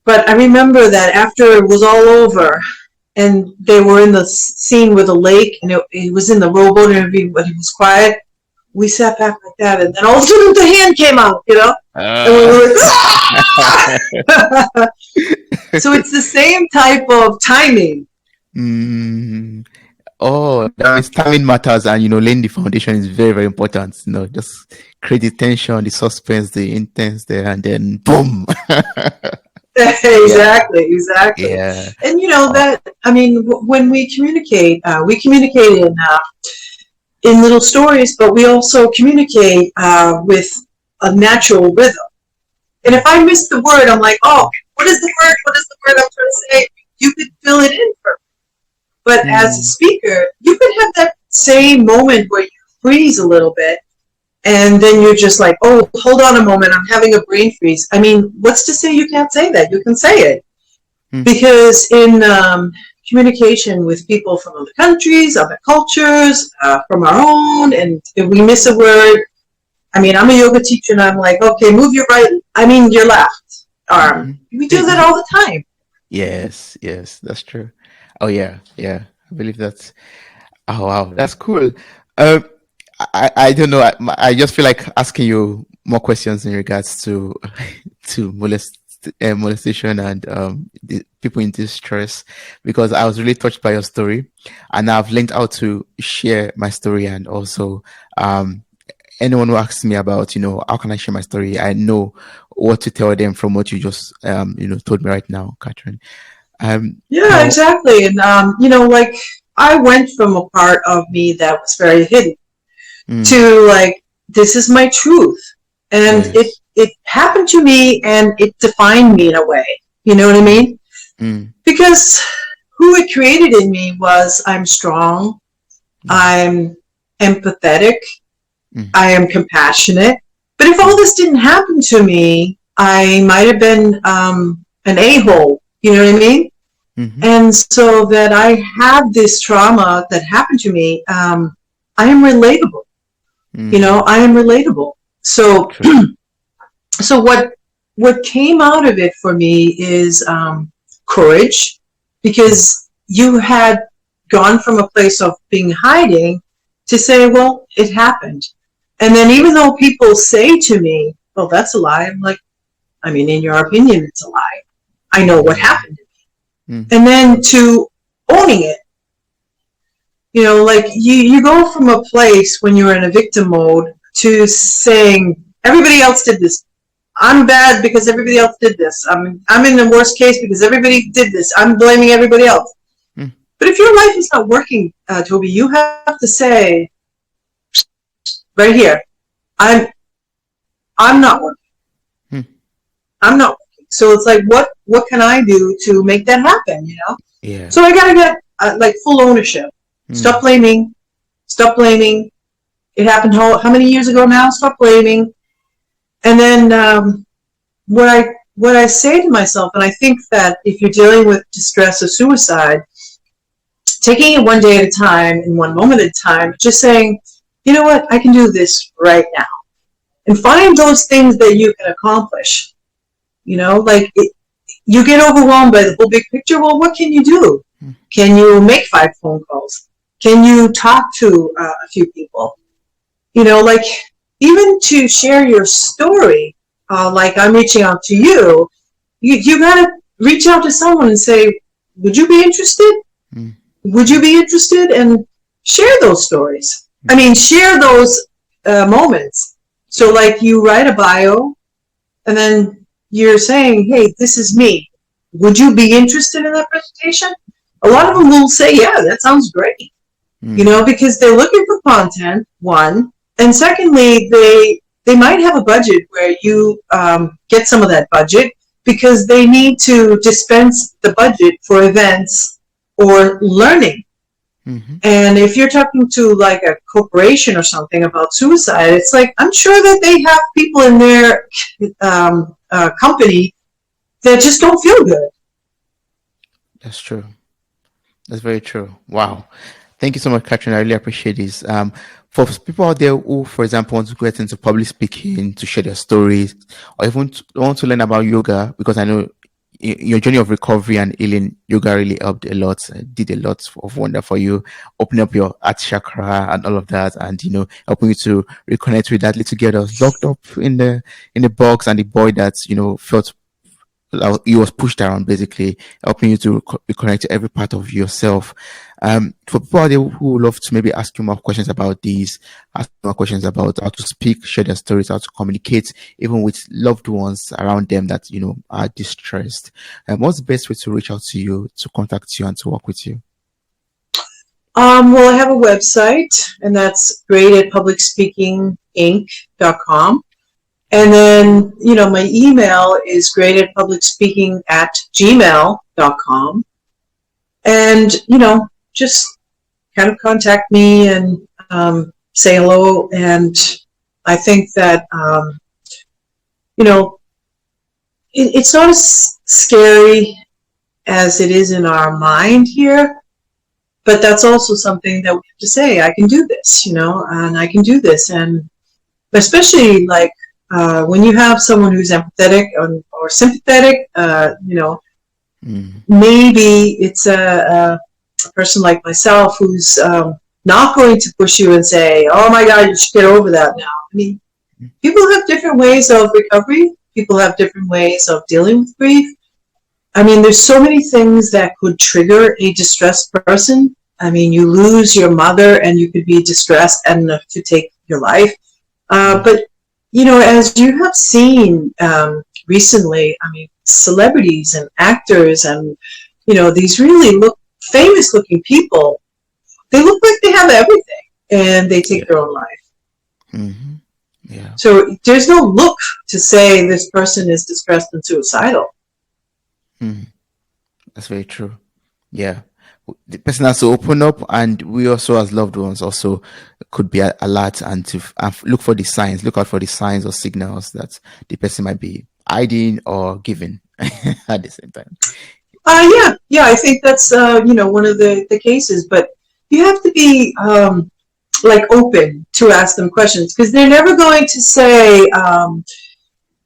But I remember that after it was all over and they were in the scene with the lake and it was in the rowboat and everybody was quiet, we sat back like that, and then all of a sudden the hand came out, you know? And we were like, ah! So it's the same type of timing. Oh, that means timing matters, and laying the foundation is very, very important. Just create the tension, the suspense, the intense there, and then boom. Exactly. Yeah. And that, I mean, when we communicate in little stories, but we also communicate with a natural rhythm. And if I miss the word, I'm like, oh, what is the word? What is the word I'm trying to say? You could fill it in for me. But as a speaker, you could have that same moment where you freeze a little bit, and then you're just like, oh, hold on a moment, I'm having a brain freeze. I mean, what's to say you can't say that? You can say it. Because in communication with people from other countries, other cultures, from our own, and if we miss a word, I mean, I'm a yoga teacher, and I'm like, okay, move your your left arm. We do that all the time. Yes, that's true. Oh, yeah. I believe that's. Oh, wow, that's cool. I don't know. I just feel like asking you more questions in regards to molestation and the people in distress, because I was really touched by your story, and I've learned how to share my story, and also anyone who asks me about how can I share my story, I know what to tell them from what you just told me right now, Katheryn. Yeah, exactly. And like I went from a part of me that was very hidden to like, this is my truth, and it happened to me and it defined me in a way. You know what I mean? Because who it created in me was, I'm strong, I'm empathetic, I am compassionate. But if all this didn't happen to me, I might have been an a-hole. You know what I mean? And so that I have this trauma that happened to me, I am relatable. I am relatable. So, so what came out of it for me is courage, because you had gone from a place of being hiding to say, well, it happened. And then even though people say to me, "Oh, that's a lie," I'm like, I mean, in your opinion, it's a lie. I know what happened to me. Mm. And then to owning it, like you go from a place when you're in a victim mode to saying, everybody else did this. I'm bad because everybody else did this. I'm in the worst case because everybody did this. I'm blaming everybody else. Mm. But if your life is not working, Toby, you have to say, right here, I'm not working. Mm. I'm not working. So it's like, what can I do to make that happen? Yeah. So I gotta get full ownership. Stop blaming. Stop blaming. It happened how many years ago now? Stop blaming. And then what I say to myself, and I think that if you're dealing with distress or suicide, taking it one day at a time and one moment at a time, just saying, you know what, I can do this right now. And find those things that you can accomplish. You get overwhelmed by the whole big picture. Well, what can you do? Can you make 5 phone calls? Can you talk to a few people? Even to share your story, like I'm reaching out to you, you got to reach out to someone and say, would you be interested? Mm. Would you be interested? And share those stories. I mean, share those moments. So like you write a bio and then you're saying, hey, this is me. Would you be interested in that presentation? A lot of them will say, yeah, that sounds great. Because they're looking for content, one. And secondly, they might have a budget where you get some of that budget because they need to dispense the budget for events or learning. Mm-hmm. And if you're talking to like a corporation or something about suicide, it's like, I'm sure that they have people in their company that just don't feel good. That's true. That's very true. Wow. Thank you so much, Katheryn. I really appreciate this. For people out there who, for example, want to get into public speaking, to share their stories, or even want to learn about yoga, because I know your journey of recovery and healing, yoga really helped a lot, did a lot of wonder for you, opening up your heart chakra and all of that, and helping you to reconnect with that little girl that was locked up in the box, and the boy that felt he was pushed around, basically helping you to reconnect to every part of yourself. For people out there who would love to maybe ask you more questions about these, ask more questions about how to speak, share their stories, how to communicate, even with loved ones around them that are distressed, what's the best way to reach out to you, to contact you, and to work with you? Well, I have a website, and that's greatatpublicspeakinginc.com. And then, my email is greatatpublicspeaking@gmail.com. And, just kind of contact me and say hello. And I think that, it's not as scary as it is in our mind here. But that's also something that we have to say, I can do this, and I can do this. And especially like, when you have someone who's empathetic or sympathetic, maybe it's a person like myself who's not going to push you and say, oh my God, you should get over that now. I mean, people have different ways of recovery. People have different ways of dealing with grief. I mean, there's so many things that could trigger a distressed person. I mean, you lose your mother and you could be distressed enough to take your life. But as you have seen recently, I mean, celebrities and actors and, these really famous looking people, they look like they have everything and they take their own life. Mm-hmm. Yeah. So there's no look to say this person is distressed and suicidal. Mm. That's very true. Yeah. The person has to open up, and we also as loved ones also could be alert and to look for the signs, look out for the signs or signals that the person might be hiding or giving at the same time. Yeah, I think that's one of the cases, but you have to be open to ask them questions, because they're never going to say,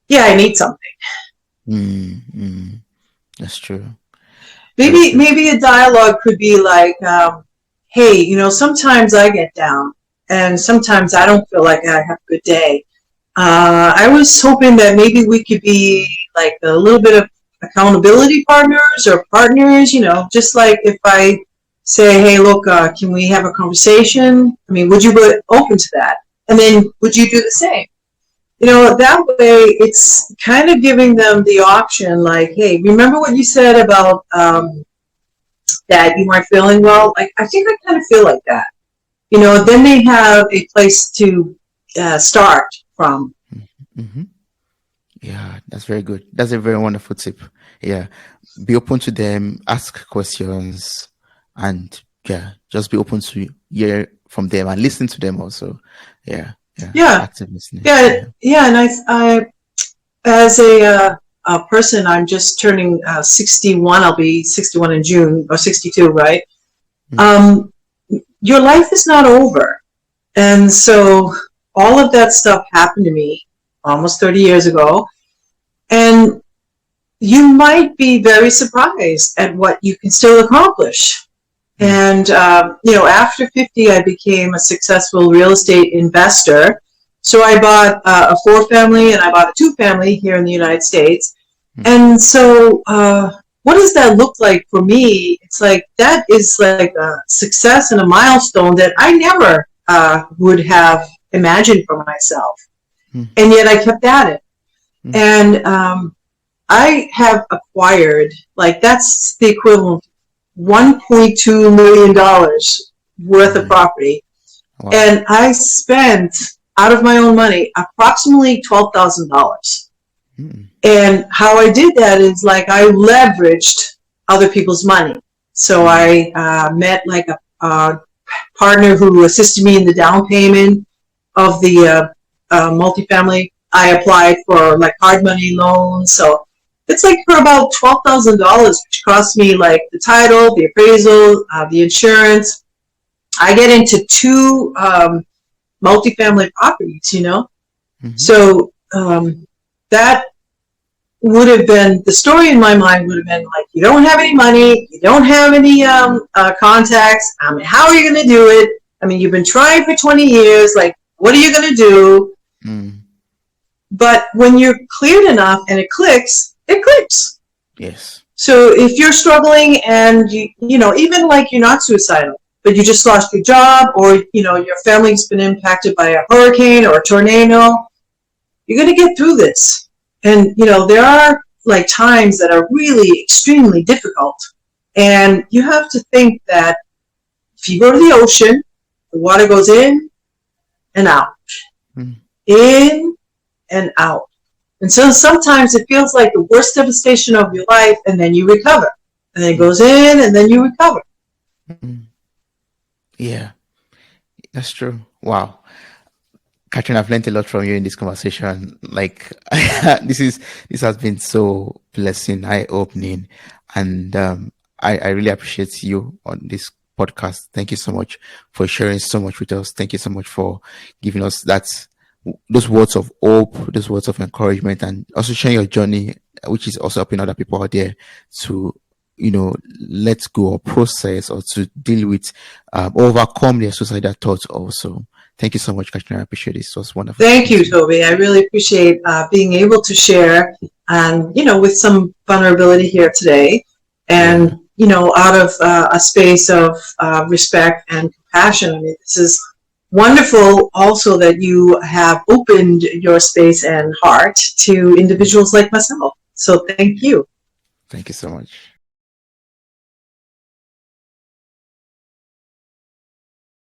yeah, I need something. That's true. Maybe a dialogue could be like, hey, sometimes I get down, and sometimes I don't feel like I have a good day. I was hoping that maybe we could be like a little bit of accountability partners or partners, just like if I say, hey, look, can we have a conversation? I mean, would you be open to that? And then would you do the same? That way it's kind of giving them the option like, hey, remember what you said about that you weren't feeling well? Like, I think I kind of feel like that. Then they have a place to start from. Mm-hmm. Yeah, that's very good. That's a very wonderful tip. Yeah. Be open to them, ask questions, and just be open to hear from them and listen to them also. Yeah. Active listening. Yeah. And I as a person, I'm just turning 61. I'll be 61 in June, or 62, right? Mm-hmm. Your life is not over. And so all of that stuff happened to me almost 30 years ago. And you might be very surprised at what you can still accomplish. And, after 50, I became a successful real estate investor. So I bought a 4-family and I bought a 2-family here in the United States. And so what does that look like for me? It's like that is like a success and a milestone that I never would have imagined for myself. And yet I kept at it. And I have acquired, like, that's the equivalent of $1.2 million worth of property. Wow. And I spent, out of my own money, approximately $12,000. And how I did that is, like, I leveraged other people's money. So I met, like, a partner who assisted me in the down payment of the multifamily. I applied for, like, hard money loans. So it's like for about $12,000, which cost me, like, the title, the appraisal, the insurance. I get into 2 multifamily properties, So that would have been, the story in my mind would have been like, you don't have any money, you don't have any contacts. I mean, how are you going to do it? I mean, you've been trying for 20 years. Like, what are you going to do? But when you're cleared enough and it clicks, it clicks. Yes. So if you're struggling and even like you're not suicidal, but you just lost your job, or your family's been impacted by a hurricane or a tornado, you're going to get through this. And there are like times that are really extremely difficult, and you have to think that if you go to the ocean, the water goes in and out, in and out. And so sometimes it feels like the worst devastation of your life, and then you recover. And then it goes in, and then you recover. Yeah, that's true. Wow. Katheryn, I've learned a lot from you in this conversation. Like, this has been so blessing, eye-opening. And I really appreciate you on this podcast. Thank you so much for sharing so much with us. Thank you so much for giving us those words of hope, those words of encouragement, and also sharing your journey, which is also helping other people out there to, let go or process or to deal with, overcome their suicidal thoughts also. Thank you so much, Katheryn. I appreciate it. It was wonderful. Thank you, Toby. I really appreciate being able to share and, with some vulnerability here today, and, out of a space of respect and compassion. I mean, this is wonderful also that you have opened your space and heart to individuals like myself. So thank you. Thank you so much.